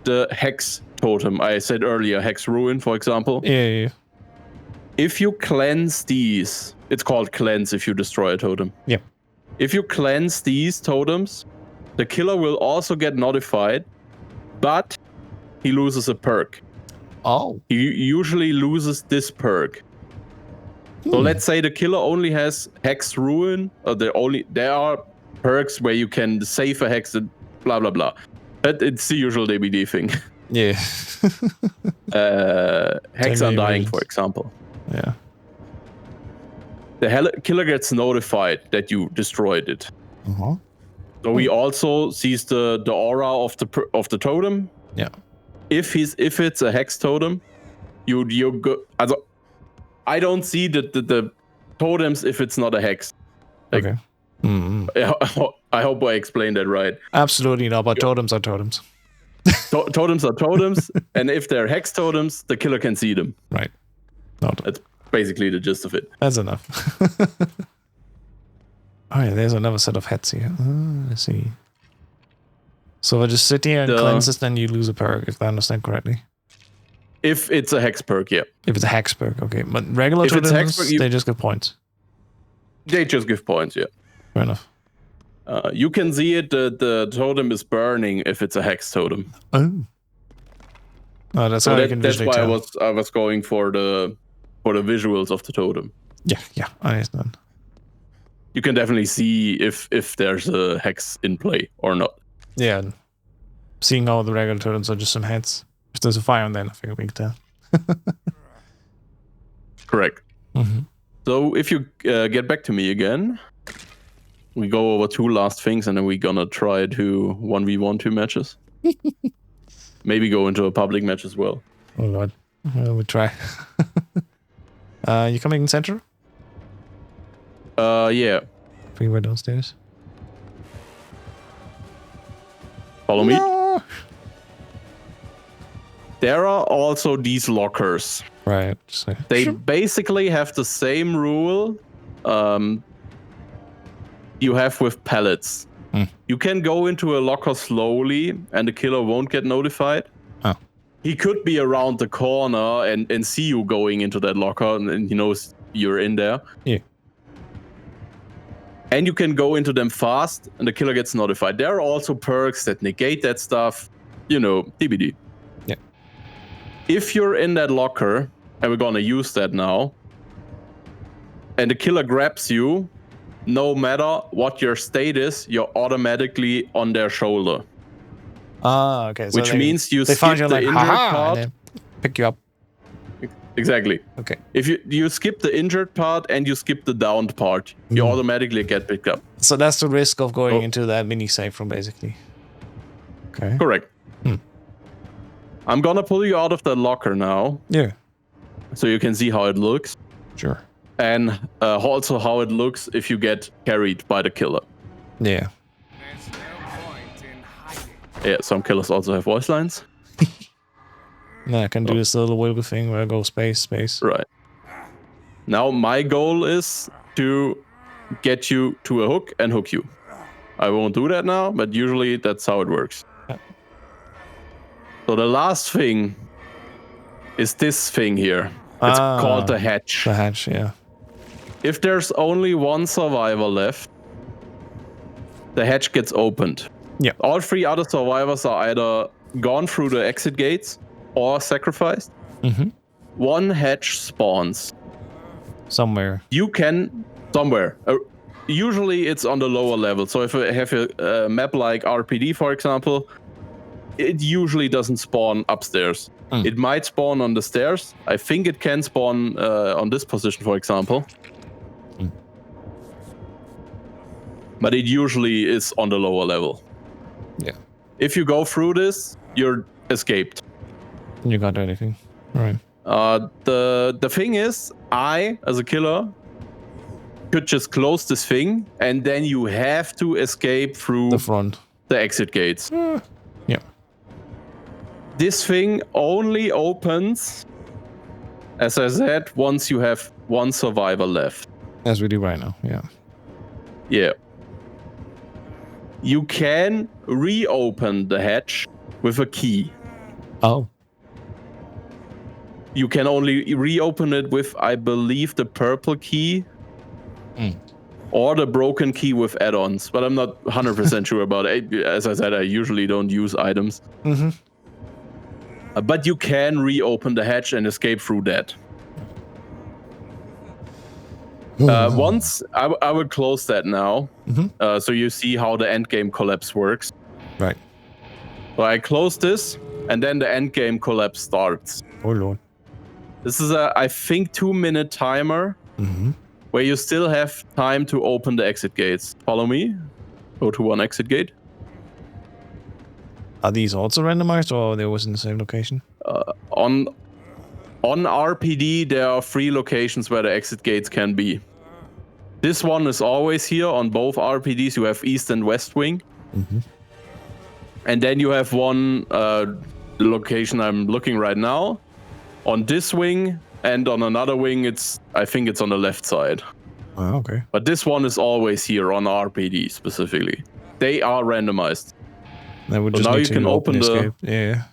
the hex totem I said earlier, hex ruin, for example. Yeah. If you cleanse these, it's called cleanse if you destroy a totem. Yeah. If you cleanse these totems, the killer will also get notified, but he loses a perk. Oh. He usually loses this perk. So let's say the killer only has hex ruin, or there are perks where you can save a hex and blah blah blah. But it's the usual DBD thing. Yeah. Hex undying, for example. Yeah. The killer gets notified that you destroyed it. So he also sees the aura of the totem. Yeah. If it's a hex totem, you go. I don't see the totems if it's not a hex. Like, okay. I hope I explained that right. Absolutely not, but totems are totems. Totems are totems, and if they're hex totems, the killer can see them. Right. That's basically the gist of it. That's enough. Oh yeah, there's another set of heads here. Let's see. So if I just sit here and cleanse this, then you lose a perk, if I understand correctly. If it's a hex perk, yeah. If it's a hex perk, okay. But regular totems, they just give points. They just give points, yeah. Fair enough. You can see it, the totem is burning if it's a hex totem. Oh, that's how you can visually tell. That's why I was going for the visuals of the totem. Yeah, I understand. You can definitely see if there's a hex in play or not. Yeah, seeing all the regular totems are just some heads. If there's a fire on there, I think we can tell. Correct. So if you get back to me again, we go over 2 last things, and then we're gonna try to 1v1 2 matches. Maybe go into a public match as well. Oh lord, we'll try. You coming in center? Yeah. Bring me downstairs. Follow me. There are also these lockers. Right. They basically have the same rule you have with pallets. You can go into a locker slowly and the killer won't get notified. Oh. He could be around the corner and see you going into that locker, and he knows you're in there. Yeah. And you can go into them fast and the killer gets notified. There are also perks that negate that stuff. You know, TBD. Yeah. If you're in that locker, and we're gonna use that now, and the killer grabs you, no matter what your state is, you're automatically on their shoulder. Ah, okay. So which means you skip find you the injured part. and pick you up. Exactly. Okay. If you skip the injured part and you skip the downed part, you automatically get picked up. So that's the risk of going into that mini safe room, basically. Okay. Correct. I'm gonna pull you out of the locker now. Yeah. So you can see how it looks. Sure. And also how it looks if you get carried by the killer. Yeah. There's no point in hiding. Yeah, some killers also have voice lines. No, I can do this little wiggle thing where I go space. Right. Now my goal is to get you to a hook and hook you. I won't do that now, but usually that's how it works. Yeah. So the last thing is this thing here. It's called the hatch. The hatch, yeah. If there's only one survivor left, the hatch gets opened. Yeah. All 3 other survivors are either gone through the exit gates or sacrificed. One hatch spawns. Somewhere. You can... Somewhere. Usually it's on the lower level. So if I have a map like RPD, for example, it usually doesn't spawn upstairs. It might spawn on the stairs. I think it can spawn on this position, for example. But it usually is on the lower level. Yeah. If you go through this, you're escaped. You can't do anything. All right. The thing is, I, as a killer, could just close this thing, and then you have to escape through The front. the exit gates. Yeah. This thing only opens, as I said, once you have one survivor left. As we do right now. Yeah. Yeah. You can reopen the hatch with a key. Oh. You can only reopen it with, I believe, the purple key or the broken key with add-ons, but I'm not 100% sure about it. As I said, I usually don't use items. But you can reopen the hatch and escape through that. Once, I will close that now, so you see how the endgame collapse works. Right. So I close this, and then the endgame collapse starts. Oh, Lord. This is a, I think, 2-minute timer where you still have time to open the exit gates. Follow me. Go to one exit gate. Are these also randomized, or they was in the same location? On RPD, there are 3 locations where the exit gates can be. This one is always here on both RPDs. You have East and West Wing. And then you have one location I'm looking right now. On this wing and on another wing, I think it's on the left side. Oh, okay. But this one is always here on RPD specifically. They are randomized. Then we So just now need you to can open the... escape. Yeah.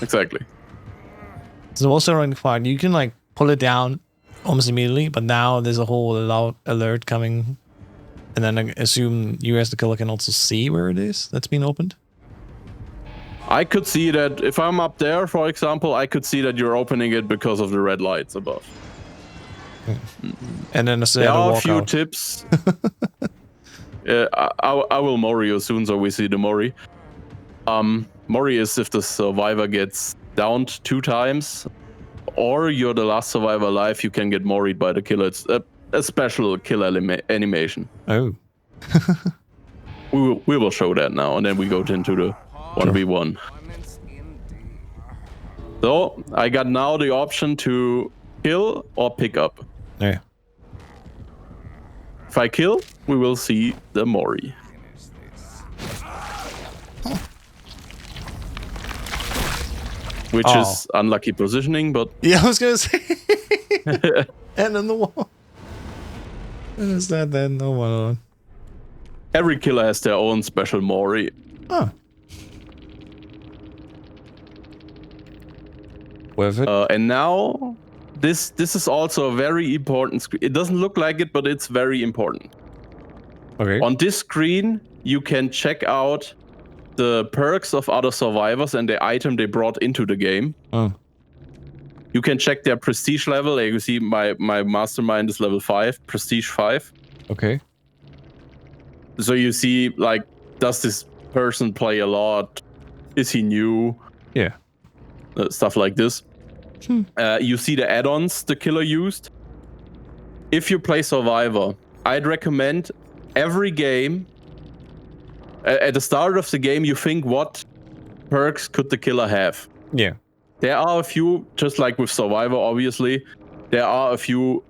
Exactly. So also running fine. You can like pull it down almost immediately, but now there's a whole loud alert coming. And then I assume you as the killer can also see where it is that's been opened. I could see that if I'm up there, for example, I could see that you're opening it because of the red lights above. And then there are a few tips. I will Mori you soon, so we see the Mori. Mori is if the survivor gets downed 2 times, or you're the last survivor alive, you can get Mori'd by the killer. It's a special kill animation. Oh. we will show that now, and then we go into the 1v1. So I got now the option to kill or pick up. Yeah. If I kill, we will see the Mori. Which is unlucky positioning, but... Yeah, I was gonna say. And on the wall. And is that then? No one. Every killer has their own special Mori. Oh. Worth it. And now, this is also a very important screen. It doesn't look like it, but it's very important. Okay. On this screen, you can check out the perks of other survivors and the item they brought into the game. Oh. You can check their prestige level. Like you see my mastermind is level 5, prestige 5. Okay. So you see, like, does this person play a lot? Is he new? Yeah. Stuff like this. You see the add-ons the killer used. If you play Survivor, I'd recommend every game, at the start of the game, you think, what perks could the killer have? Yeah. There are a few, just like with Survivor, obviously, there are a few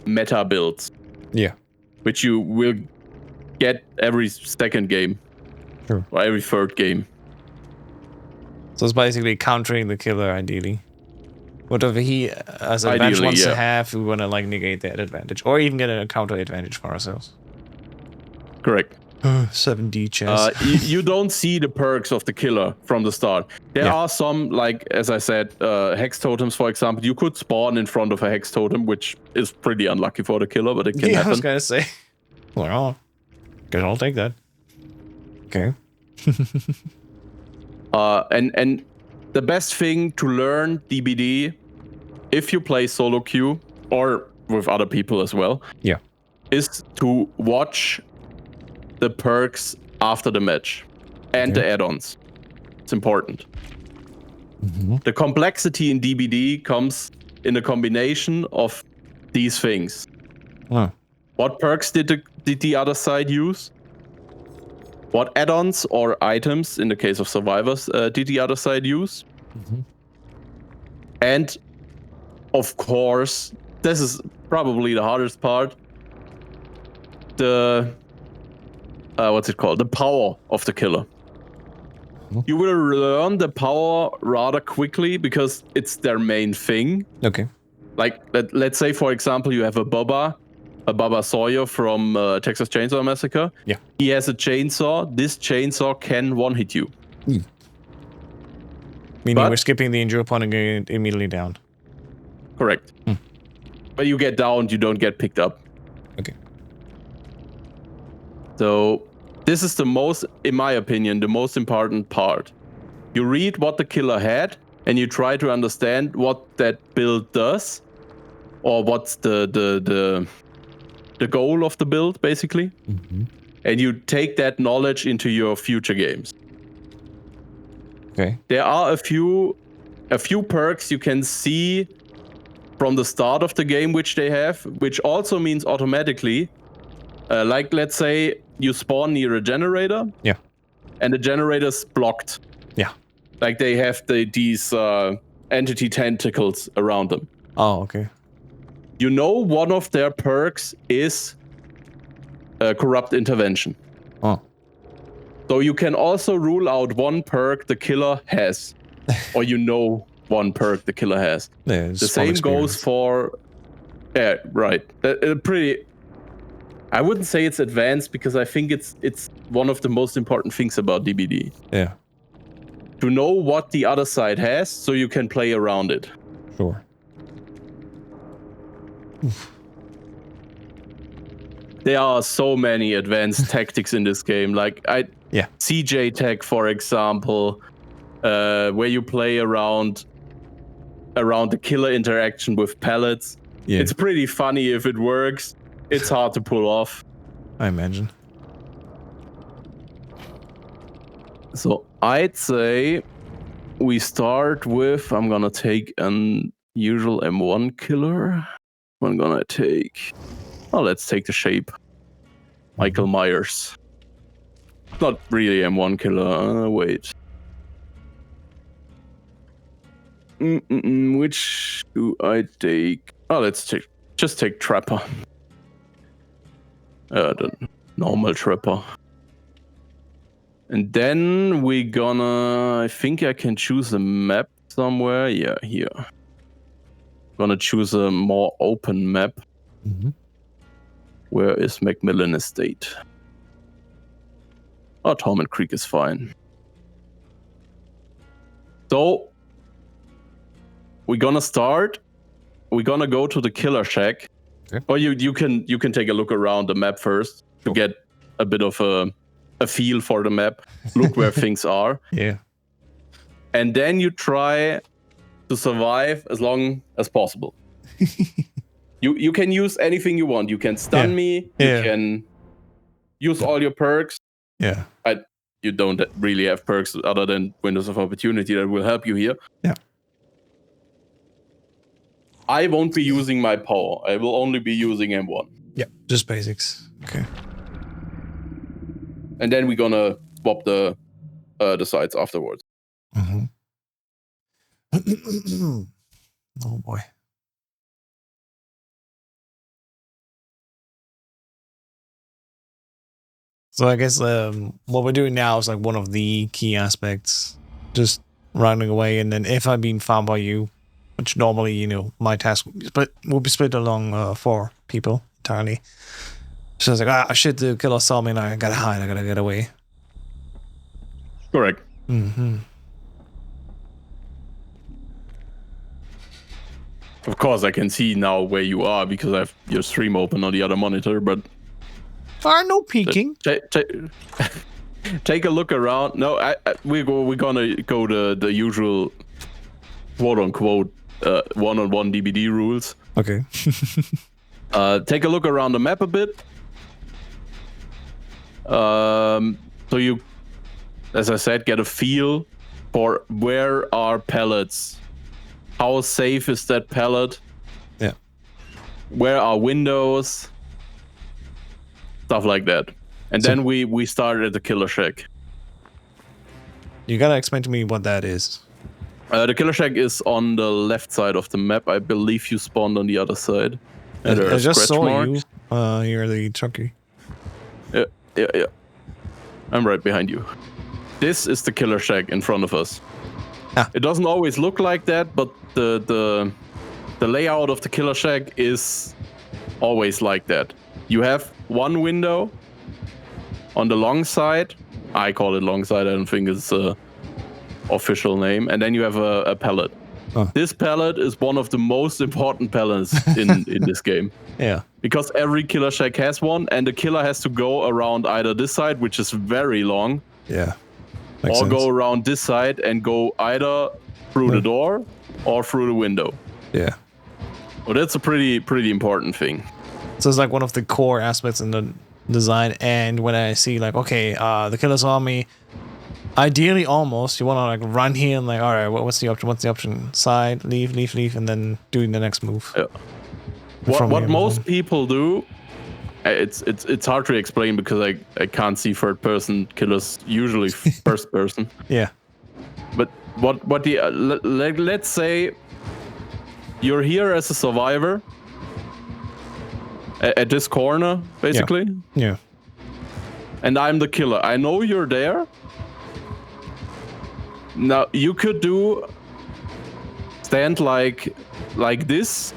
meta builds. Yeah. Which you will get every second game. Sure. Or every third game. So it's basically countering the killer, ideally. Whatever he, as an advantage, Ideally, wants to yeah. have, we want to like negate that advantage. Or even get a counter advantage for ourselves. Correct. 7D chess. You don't see the perks of the killer from the start. There are some, like, as I said, hex totems, for example. You could spawn in front of a hex totem, which is pretty unlucky for the killer, but it can happen. I was gonna say. Well, guess I'll take that. Okay. And the best thing to learn DBD, if you play solo queue or with other people as well, is to watch the perks after the match and the add-ons. It's important. The complexity in DBD comes in a combination of these things. What perks did the other side use? What add-ons or items, in the case of survivors, did the other side use? And of course, this is probably the hardest part. The what's it called? The power of the killer. You will learn the power rather quickly because it's their main thing. Okay. Like, let's say, for example, you have a Bubba Sawyer from Texas Chainsaw Massacre. Yeah. He has a chainsaw. This chainsaw can one-hit you. Meaning we're skipping the injury upon and getting immediately down. Correct. When you get downed, you don't get picked up. Okay. So this is the most, in my opinion, the most important part. You read what the killer had, and you try to understand what that build does, or what's the goal of the build, basically. And you take that knowledge into your future games. Okay. There are a few perks you can see from the start of the game which they have, which also means automatically, like let's say you spawn near a generator. Yeah. And the generator's blocked. Yeah. Like they have these entity tentacles around them. Oh, okay. You know, one of their perks is corrupt intervention. Oh. So you can also rule out one perk the killer has, or you know one perk the killer has. Yeah, the same goes for, right. Pretty. I wouldn't say it's advanced because I think it's one of the most important things about DBD. Yeah. To know what the other side has, so you can play around it. Sure. There are so many advanced tactics in this game. Like CJ tech, for example, where you play around the killer interaction with pellets. Yeah. It's pretty funny if it works. It's hard to pull off. I imagine. So I'd say we start with, I'm gonna take an usual M1 killer. I'm gonna take, let's take the shape. Michael Myers. Not really M1 killer, wait. Which do I take? Let's just take Trapper. The normal Trapper. And then we gonna, I think I can choose a map somewhere. Yeah, here. Gonna choose a more open map. Where is Macmillan Estate? Torment Creek is fine. So we're gonna start. We're gonna go to the killer shack. Okay. Or you can take a look around the map first to get a bit of a feel for the map. Look where things are. Yeah. And then you try to survive as long as possible. You can use anything you want. You can stun me. You can use all your perks. Yeah. You don't really have perks other than Windows of Opportunity that will help you here. Yeah. I won't be using my power. I will only be using M1. Yeah, just basics. Okay. And then we're gonna swap the sides afterwards. Oh boy. So I guess what we're doing now is like one of the key aspects. Just running away, and then if I'm being found by you, which normally, you know, my task will be split along 4 people entirely. So it's like, shit, the killer saw me and I gotta hide, I gotta get away. Correct. Of course, I can see now where you are because I have your stream open on the other monitor, but... No peeking. Take a look around. No, we're gonna go the usual quote-unquote one-on-one DBD rules. Okay. Take a look around the map a bit. So you, as I said, get a feel for where are pellets. How safe is that pellet? Yeah. Where are windows? Stuff like that. And then we started at the killer shack. You gotta explain to me what that is. The killer shack is on the left side of the map. I believe you spawned on the other side. And there I are just scratch saw marks. you. You're the chunky. Yeah. I'm right behind you. This is the killer shack in front of us. Ah. It doesn't always look like that, but the layout of the killer shack is always like that. You have one window on the long side. I call it long side. I don't think it's a official name. And then you have a pallet. Oh. This pallet is one of the most important pallets in this game. Yeah. Because every killer shack has one, and the killer has to go around either this side, which is very long, Yeah. or go around this side and go either through the door or through the window. Yeah. Well, that's a pretty important thing. So it's like one of the core aspects in the design. And when I see like, okay, the killer's on me, ideally almost you want to like run here and like, all right, what's the option? What's the option? Side, leave, and then doing the next move. Yeah. What most people do, it's hard to explain because I can't see third person killers, usually first person. Yeah. But what the let's say you're here as a survivor at this corner, basically. Yeah. And I'm the killer. I know you're there. Now you could stand like this,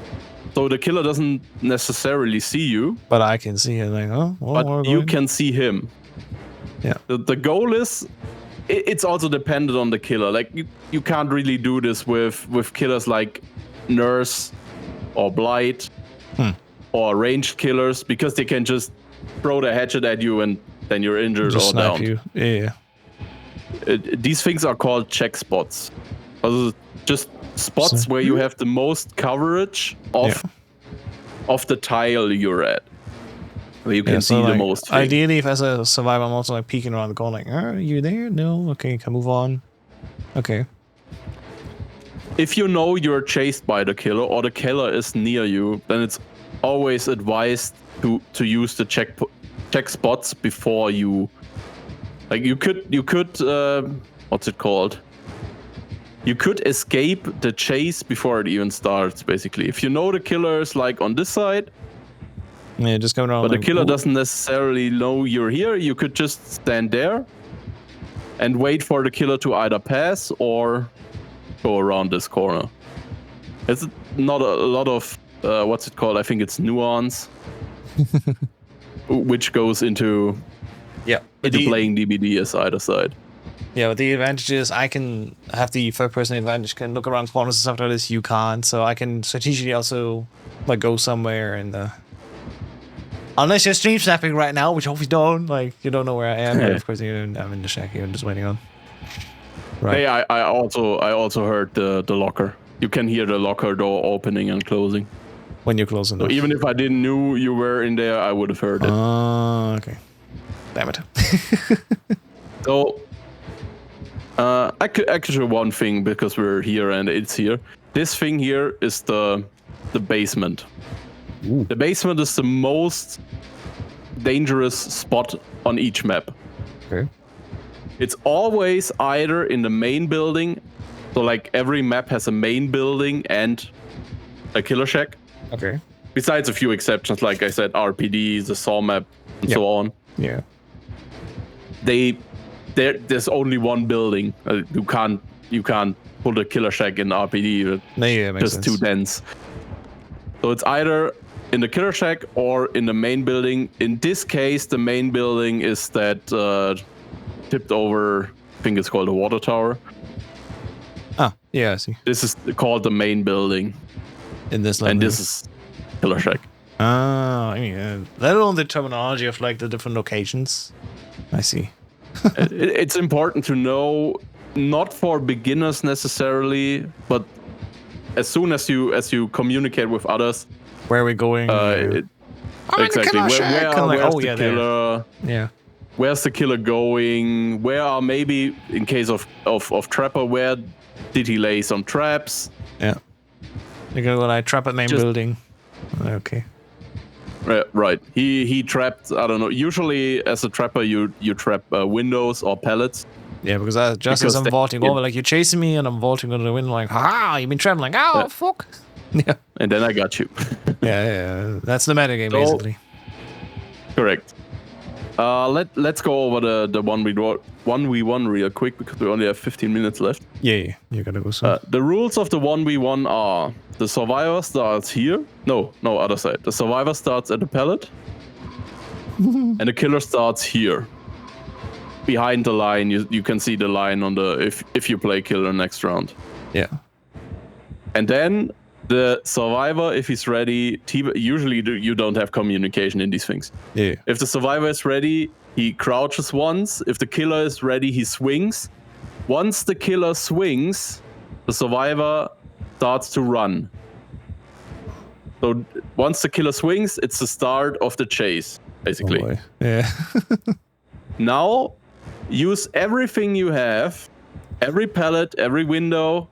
so the killer doesn't necessarily see you. But I can see it like, oh, well, but you can see him. Yeah. The goal is, it's also dependent on the killer. Like you can't really do this with killers like Nurse or Blight or ranged killers, because they can just throw the hatchet at you and then you're injured just or snap down. You. Yeah. These things are called check spots. Just spots where you have the most coverage of the tile you're at, where you can see so the like, most things. Ideally, if as a survivor, I'm also like peeking around the corner, like, are you there? No. Okay, can move on. Okay. If you know you're chased by the killer or the killer is near you, then it's always advised to use the check spots before you. Like you could what's it called? You could escape the chase before it even starts, basically. If you know the killer is like on this side, yeah, just coming around. but like, the killer doesn't necessarily know you're here, you could just stand there and wait for the killer to either pass or go around this corner. It's not a lot of what's it called? I think it's nuance, which goes into playing DBD as either side. Yeah, but the advantage is I can have the third person advantage, can look around corners and stuff like this. You can't, so I can strategically also like go somewhere and unless you're stream snapping right now, which I hope you don't, like you don't know where I am. But of course, I'm in the shack here, I'm just waiting on. Right. Hey, I also heard the locker. You can hear the locker door opening and closing when you're close enough. So even if I didn't know you were in there, I would have heard it. Okay. Damn it. So, actually one thing, because we're here and it's here. This thing here is the basement. Ooh. The basement is the most dangerous spot on each map. Okay. It's always either in the main building, so like every map has a main building and a killer shack. Okay. Besides a few exceptions, like I said, RPD, the Saw map, and so on. Yeah. There's only one building. You can't put a killer shack in RPD. Yeah, makes just sense. too dense. So it's either in the killer shack or in the main building. In this case, the main building is that tipped over. I think it's called a water tower. Ah, yeah, I see. This is called the main building. In this level. And this is killer shack. Ah, yeah. Let alone the terminology of like the different locations. I see. It's important to know, not for beginners necessarily, but as soon as you communicate with others, where are we going? Exactly. Where's the killer? Yeah. Where's the killer going? Where are maybe, in case of Trapper, where did he lay some traps? Yeah. You're gonna go like trap at main building. Okay. Right. He trapped, I don't know, usually as a trapper you trap windows or pallets. Yeah, because just as I'm vaulting over, like you're chasing me and I'm vaulting over the window, like, ha! You've been traveling. Oh, fuck. Yeah. And then I got you. yeah. That's the metagame, basically. Correct. Let's go over the 1v1 real quick because we only have 15 minutes left. Yeah, you gotta go soon. The rules of the 1v1 are the survivor starts here. No, other side. The survivor starts at the pallet. And the killer starts here. Behind the line, you can see the line on the if you play killer next round. Yeah. And then the survivor, if he's ready, usually you don't have communication in these things. Yeah. If the survivor is ready, he crouches once. If the killer is ready, he swings. Once the killer swings, the survivor starts to run. So once the killer swings, it's the start of the chase, basically. Oh boy. Yeah. Now, use everything you have, every pallet, every window,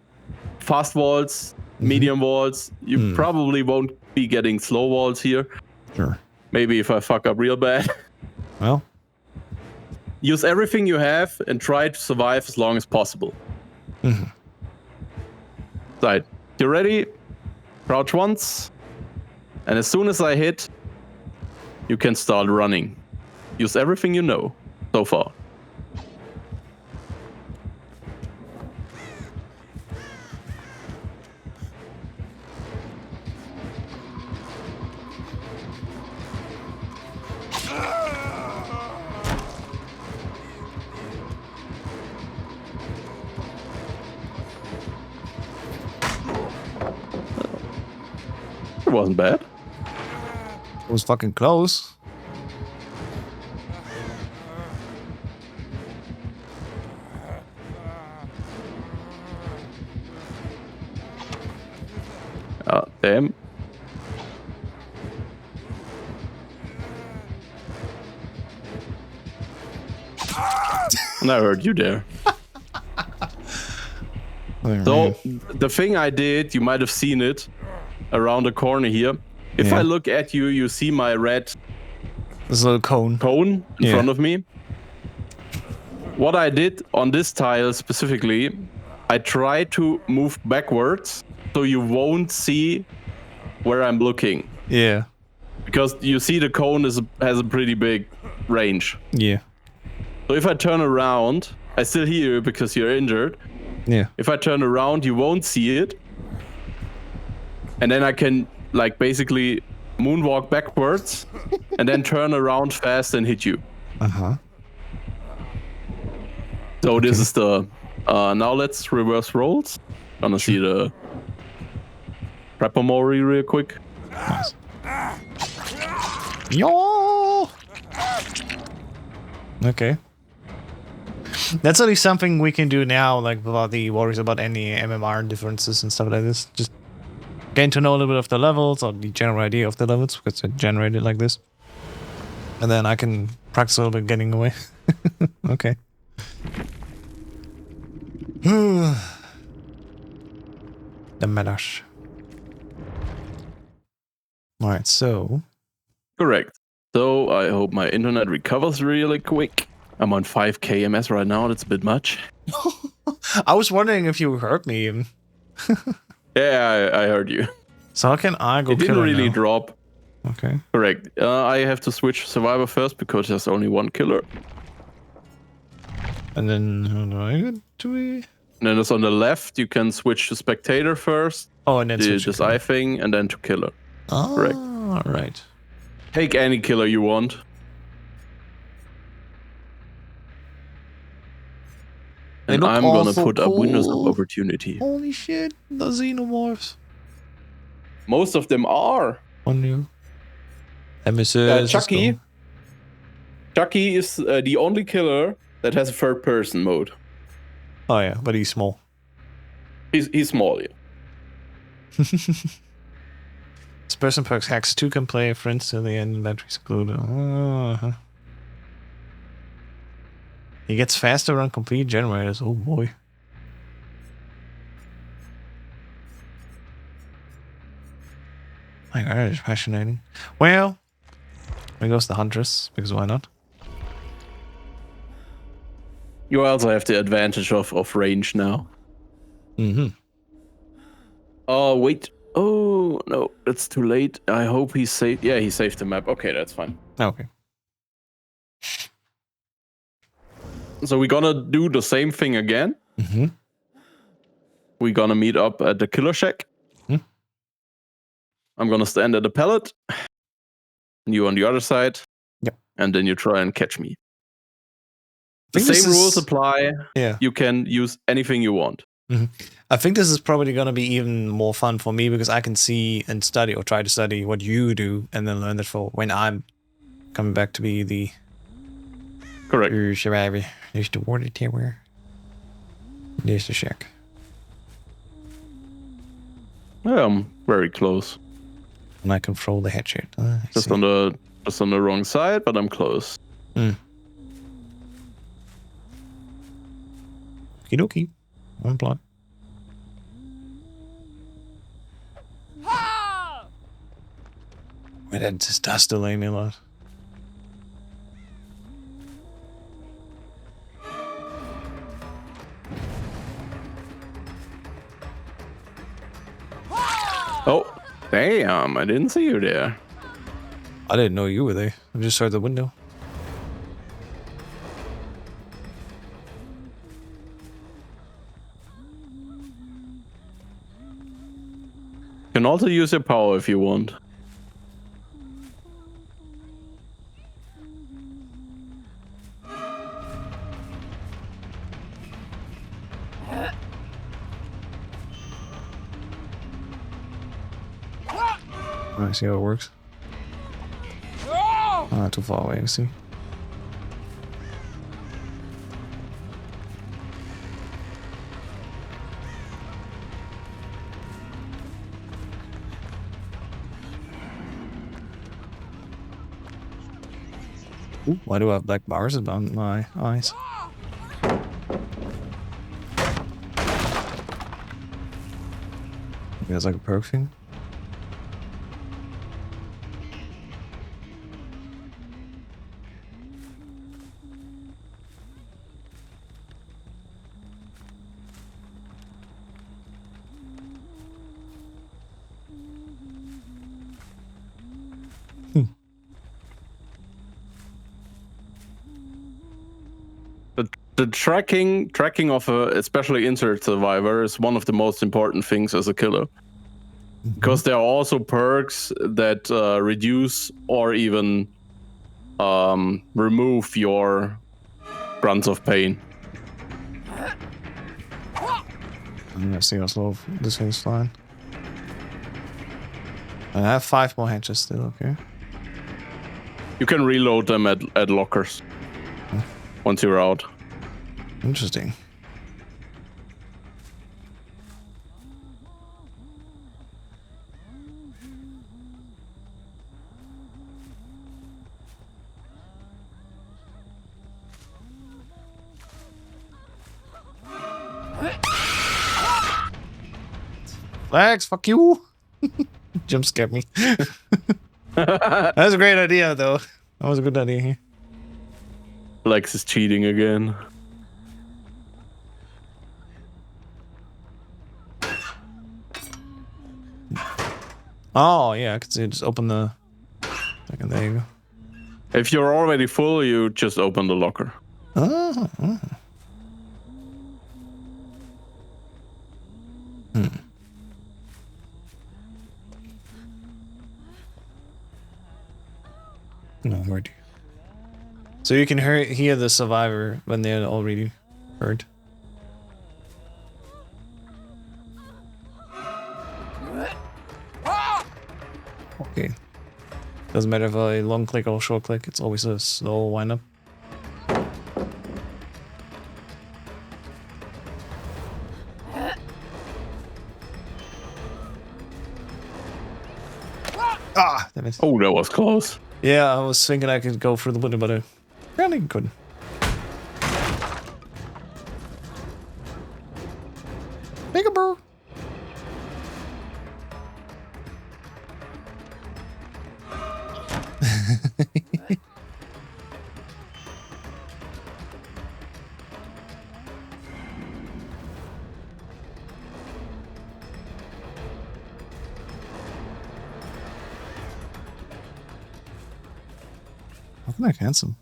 fast walls, medium walls. You probably won't be getting slow walls here. Sure. Maybe if I fuck up real bad. Well. Use everything you have and try to survive as long as possible. Right. You ready? Crouch once. And as soon as I hit, you can start running. Use everything you know so far. It wasn't bad. It was fucking close. Damn. And I heard you there. So the thing I did, you might have seen it around the corner here. If I look at you, you see my red this little cone in front of me. What I did on this tile specifically, I try to move backwards so you won't see where I'm looking. Yeah. Because you see the cone has a pretty big range. Yeah. So if I turn around, I still hear you because you're injured. Yeah. If I turn around, you won't see it. And then I can like basically moonwalk backwards and then turn around fast and hit you. So this is the now let's reverse roles. Gonna see the Prepper Mori real quick. Nice. Yo. Okay. That's at least something we can do now, like without the worries about any MMR differences and stuff like this. Just getting to know a little bit of the levels or the general idea of the levels because they're generated like this. And then I can practice a little bit getting away. Okay. The menace. Alright, so. Correct. So I hope my internet recovers really quick. I'm on 5K ms right now. That's a bit much. I was wondering if you heard me even. Yeah, I heard you. So how can I go? It didn't really drop. Okay. Correct. I have to switch survivor first because there's only one killer. And then how do I get to it? And then it's on the left. You can switch to spectator first. Oh, and then do this eye thing, and then to killer. Oh, correct. All right. Take any killer you want. And I'm gonna put up windows of opportunity. Holy shit, the xenomorphs. Most of them are. On you. MSS. Chucky is the only killer that has a third person mode. Oh yeah, but he's small. He's small, yeah. This person perks hacks 2 can play friends till the end, batteries included. He gets faster on complete generators. Oh boy. My god, it's fascinating. Well, there goes the Huntress, because why not? You also have the advantage of range now. Mm-hmm. Oh, wait. Oh, no, that's too late. I hope he saved. Yeah, he saved the map. Okay, that's fine. Okay. So we're gonna do the same thing again. Mm-hmm. We're gonna meet up at the killer shack. Mm-hmm. I'm gonna stand at the pallet. And you on the other side. Yep. And then you try and catch me. I The think same rules apply. Yeah. You can use anything you want. Mm-hmm. I think this is probably going to be even more fun for me because I can see and study or try to study what you do and then learn that for when I'm coming back to be the Correct. survivor. There's the water tower. There's the shack. Yeah, I'm very close. And I control the headshot. Just on the wrong side, but I'm close. Mm. Okie dokie. One plot. Wait, that just does delay me a lot. Oh, damn, I didn't see you there. I didn't know you were there. I just saw the window. You can also use your power if you want. Alright, see how it works. Oh, not too far away, see. Ooh, why do I have black bars around my eyes? Maybe that's like a perk thing. The tracking of a especially insert survivor is one of the most important things as a killer. Because there are also perks that reduce or even remove your grunts of pain. I'm gonna see how slow this thing's flying. I have 5 more hatches still, okay? You can reload them at lockers once you're out. Interesting. Flags, fuck you. Jump scared me. That was a great idea, though. That was a good idea here. Lex is cheating again. Oh, yeah, I can see it. Just open the... Second, there you go. If you're already full, you just open the locker. Oh. No, where do you? So you can hear the survivor when they're already hurt. Okay. Doesn't matter if I long click or short click, it's always a slow wind up. Ah, damn it. Oh, that was close. Yeah, I was thinking I could go through the window, but I apparently couldn't. Peekaboo. How can I cancel?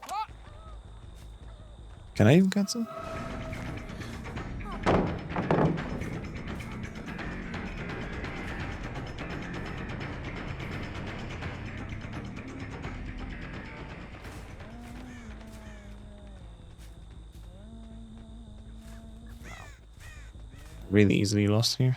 Can I even cancel? Really easily lost here.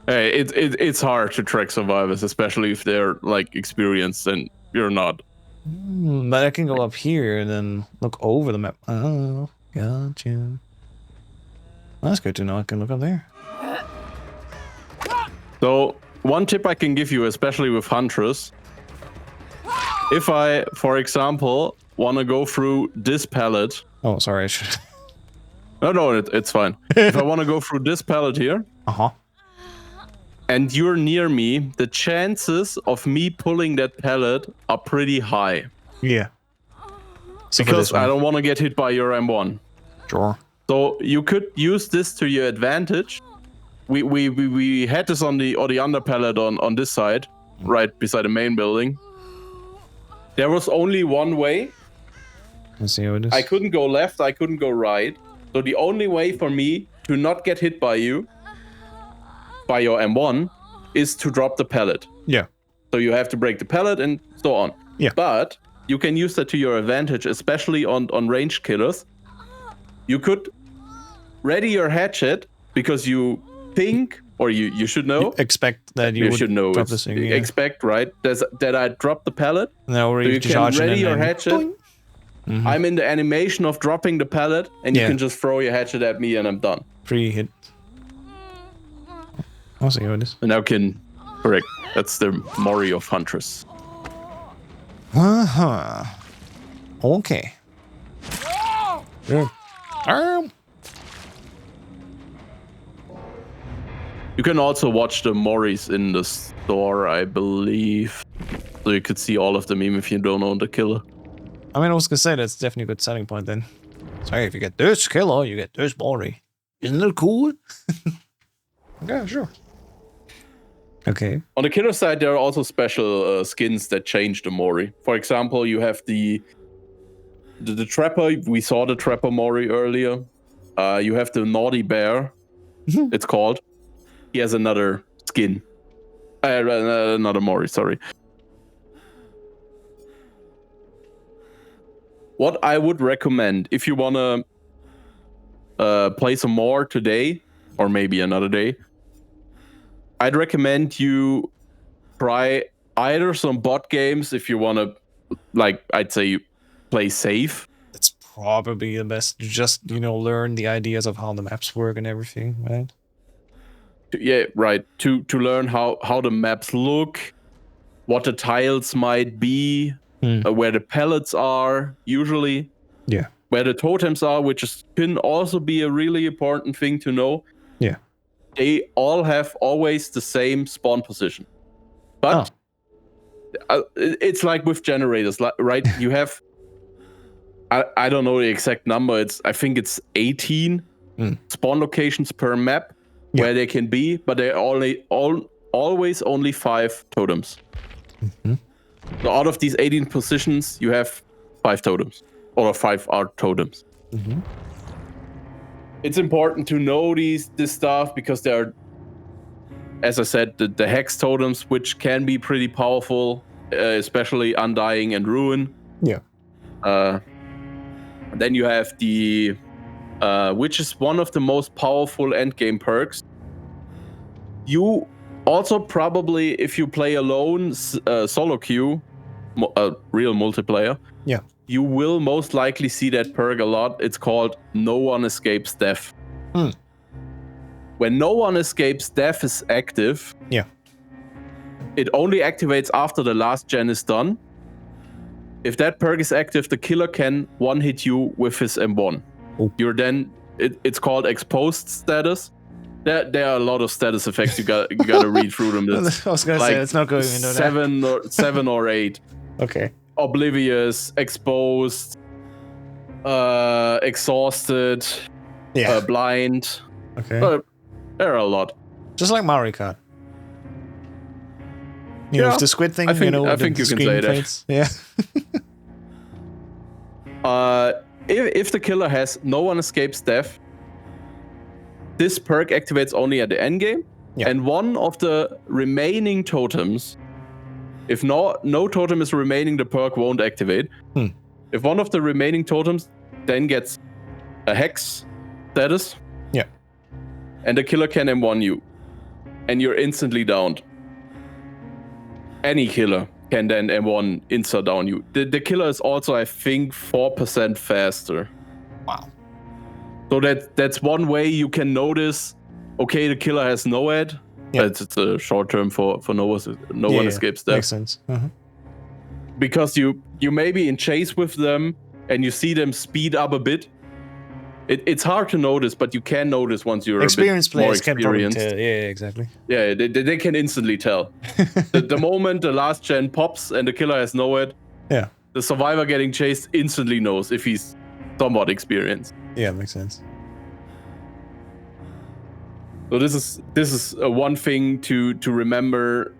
Hey, it's hard to track survivors, especially if they're like experienced and you're not. But I can go up here and then look over the map. Oh, gotcha. Well, that's good to know. I can look up there. So one tip I can give you, especially with Huntress, if I, for example, want to go through this pallet. Oh, sorry. I should. No, it's fine. If I want to go through this pallet here, and you're near me, the chances of me pulling that pallet are pretty high. Yeah. So because I don't want to get hit by your M1. Sure. So you could use this to your advantage. We had this on the under pallet on this side, right beside the main building. There was only one way. Let's see how it is. I couldn't go left, I couldn't go right. So the only way for me to not get hit by you, by your M1, is to drop the pallet. Yeah. So you have to break the pallet and so on. Yeah. But you can use that to your advantage, especially on ranged killers. You could ready your hatchet because you think, or you should know. You expect that you would should know. drop this thing, yeah. Expect, right? That I drop the pallet. Now so you can ready your hatchet. I'm in the animation of dropping the pallet, and you can just throw your hatchet at me, and I'm done. Pre-hit. I'll see how it is. And now correct. That's the Mori of Huntress. Okay. You can also watch the Moris in the store, I believe. So you could see all of them, even if you don't own the killer. I mean, I was gonna say that's definitely a good selling point then. Sorry, if you get this killer, you get this Mori. Isn't it cool? Yeah, sure. Okay. On the killer side, there are also special skins that change the Mori. For example, you have the Trapper. We saw the Trapper Mori earlier. You have the Naughty Bear. It's called. He has another skin. Another Mori, sorry. What I would recommend, if you want to play some more today, or maybe another day, I'd recommend you try either some bot games if you want to, like, I'd say play safe. It's probably the best. Just, learn the ideas of how the maps work and everything, right? Yeah, right. To learn how the maps look, what the tiles might be, where the pellets are, usually. Yeah. Where the totems are, which can also be a really important thing to know. Yeah. They all have always the same spawn position. But it's like with generators, right? You have, I don't know the exact number. I think it's 18 spawn locations per map where they can be, but they're always only 5 totems. So out of these 18 positions, you have 5 totems, or 5 art totems. It's important to know this stuff because they're, as I said, the hex totems, which can be pretty powerful, especially Undying and Ruin. Yeah. Then you have the, which is one of the most powerful endgame perks. You also probably, if you play alone, solo queue, real multiplayer, you will most likely see that perk a lot. It's called No One Escapes Death. When No One Escapes Death is active, it only activates after the last gen is done. If that perk is active, the killer can one-hit you with his M1. You're then, it's called exposed status. There are a lot of status effects you gotta read through them. I was gonna say it's not going into that. 7 or 8. Okay. Oblivious, exposed, exhausted, blind. Okay. There are a lot. Just like Mario Kart. With the squid thing, I think you can say that. Yeah. If the killer has no one escapes death, this perk activates only at the end game. Yeah. And one of the remaining totems, if no totem is remaining, the perk won't activate. If one of the remaining totems then gets a hex status, yeah, and the killer can M1 you, and you're instantly downed. Any killer can then M1 insta down you. The killer is also, I think, 4% faster. Wow. So that's one way you can notice, okay, the killer has no ad. Yeah. It's a short term for no one escapes death. Makes sense. Because you may be in chase with them and you see them speed up a bit. It's hard to notice, but you can notice once you're experienced a bit more players can probably experienced. tell. Yeah, exactly. Yeah, they can instantly tell. the moment the last gen pops and the killer has no ad, yeah, the survivor getting chased instantly knows if he's somewhat experienced. Yeah, makes sense. So this is one thing to remember.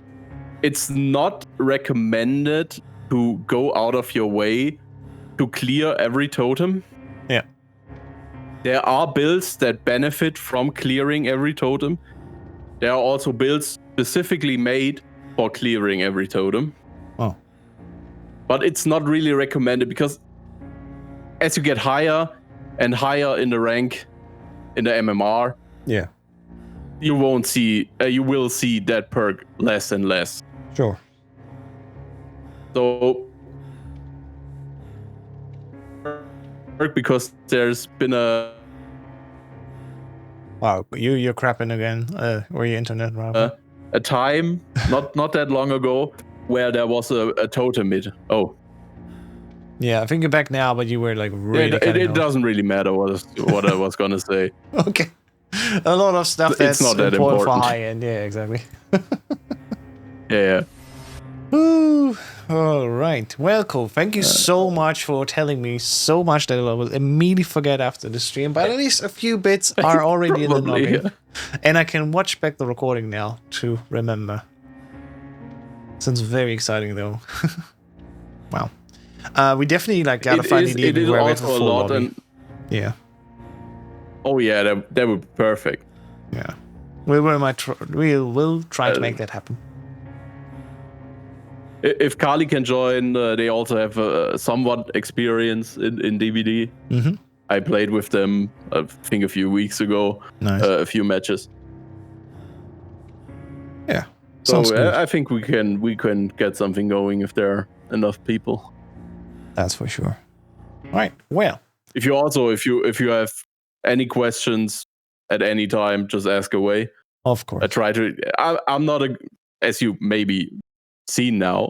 It's not recommended to go out of your way to clear every totem. Yeah. There are builds that benefit from clearing every totem. There are also builds specifically made for clearing every totem. Oh. But it's not really recommended because as you get higher and higher in the rank in the MMR, yeah, you will see that perk less and less. Sure. So because there's been a wow, you're crapping again. Or your internet rather. A time not that long ago where there was a totem mid. Oh. Yeah, I think you're back now, but you were like really. It doesn't really matter what I was gonna say. Okay. A lot of stuff that's not that important for important. high end. Yeah, exactly. Yeah. Ooh, all right. Well, cool. Thank you so much for telling me so much that I will immediately forget after the stream. But at least a few bits are already in the noggin. Yeah. And I can watch back the recording now to remember. Sounds very exciting though. Wow. We definitely gotta find an it is where we have a also a full lot lobby. and Yeah. oh yeah, that would be perfect. Yeah. We'll try to make that happen. If Kali can join, they also have somewhat experience in DVD. Mm-hmm. I played with them, I think, a few weeks ago. Nice. A few matches. Yeah. So Sounds good. I think we can get something going if there are enough people. That's for sure. All right. Well. If you have any questions at any time, just ask away. Of course. I'm not as you maybe seen now.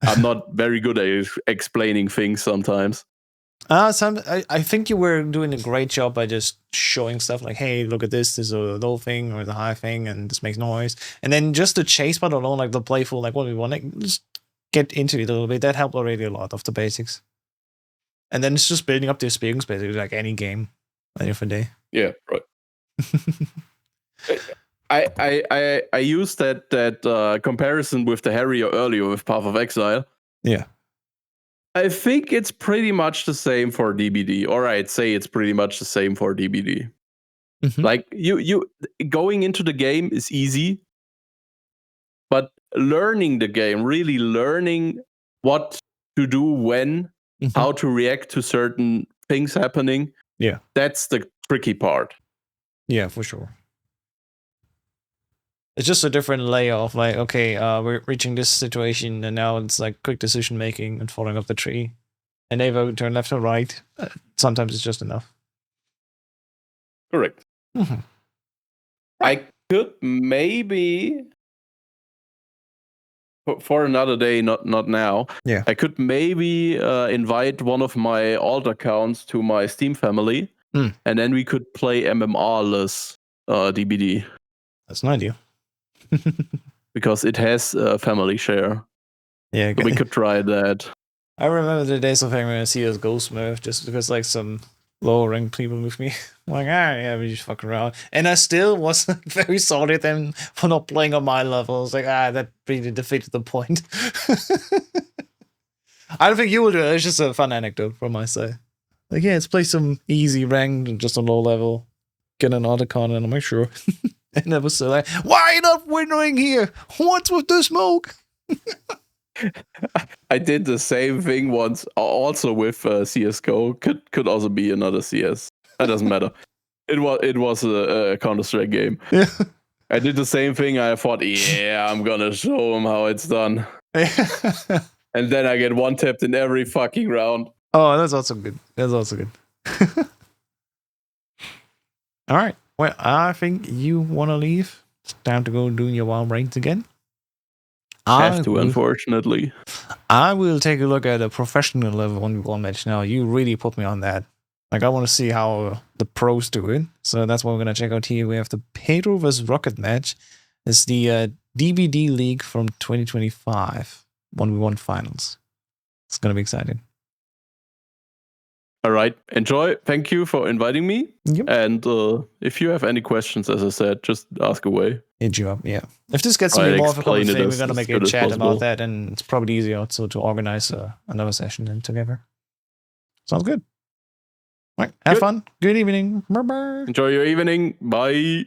I'm not very good at explaining things sometimes. I think you were doing a great job by just showing stuff like, hey, look at this is a low thing or the high thing, and this makes noise. And then just the chase part alone, like the playful, like what we want, just get into it a little bit. That helped already a lot of the basics. And then it's just building up the experience basically, like any game any of the day. Yeah, right. I used that comparison with the Harrier earlier with Path of Exile. Yeah. I think it's pretty much the same for DBD, or I'd say it's pretty much the same for DBD. Mm-hmm. Like you going into the game is easy, but learning the game, really learning what to do when, Mm-hmm. how to react to certain things happening. Yeah. That's the tricky part. Yeah, for sure. It's just a different layer of like, okay, we're reaching this situation, and now it's like quick decision making and following up the tree. And they vote turn left or right. Sometimes it's just enough. Correct. Mm-hmm. I could maybe for another day, not now. Yeah. I could maybe invite one of my alt accounts to my Steam family, and then we could play MMR-less DBD. That's an idea. Because it has a family share. Yeah, so we could try that. I remember the days of having a CSGO Smurf just because like some lower ranked people with me. I'm like, yeah, we just fuck around. And I still was very sorry at them for not playing on my level. I was like, that really defeated the point. I don't think you will do it. It's just a fun anecdote from my side. Like, yeah, let's play some easy ranked and just a low level. Get an autocon and I'm like, sure. And I was so like, why are you not winning here? What's with the smoke? I did the same thing once, also with CS:GO. Could also be another CS. That doesn't matter. It was a Counter-Strike game. Yeah. I did the same thing. I thought, yeah, I'm gonna show them how it's done. And then I get one tapped in every fucking round. Oh, that's also good. That's also good. All right. Well, I think you want to leave. It's time to go do your wild raids again. Unfortunately. I will take a look at a professional level 1v1 match now. You really put me on that. Like, I want to see how the pros do it. So that's what we're going to check out here. We have the Pedro vs. Rocket match. It's the DBD League from 2025. 1v1 finals. It's going to be exciting. All right. Enjoy. Thank you for inviting me. Yep. And if you have any questions, as I said, just ask away. Hit you up, yeah. If this gets to be more of a common thing, we're going to make a chat about that, and it's probably easier also to organize another session then together. Sounds good. All right. Have fun. Good evening. Bye-bye. Enjoy your evening. Bye.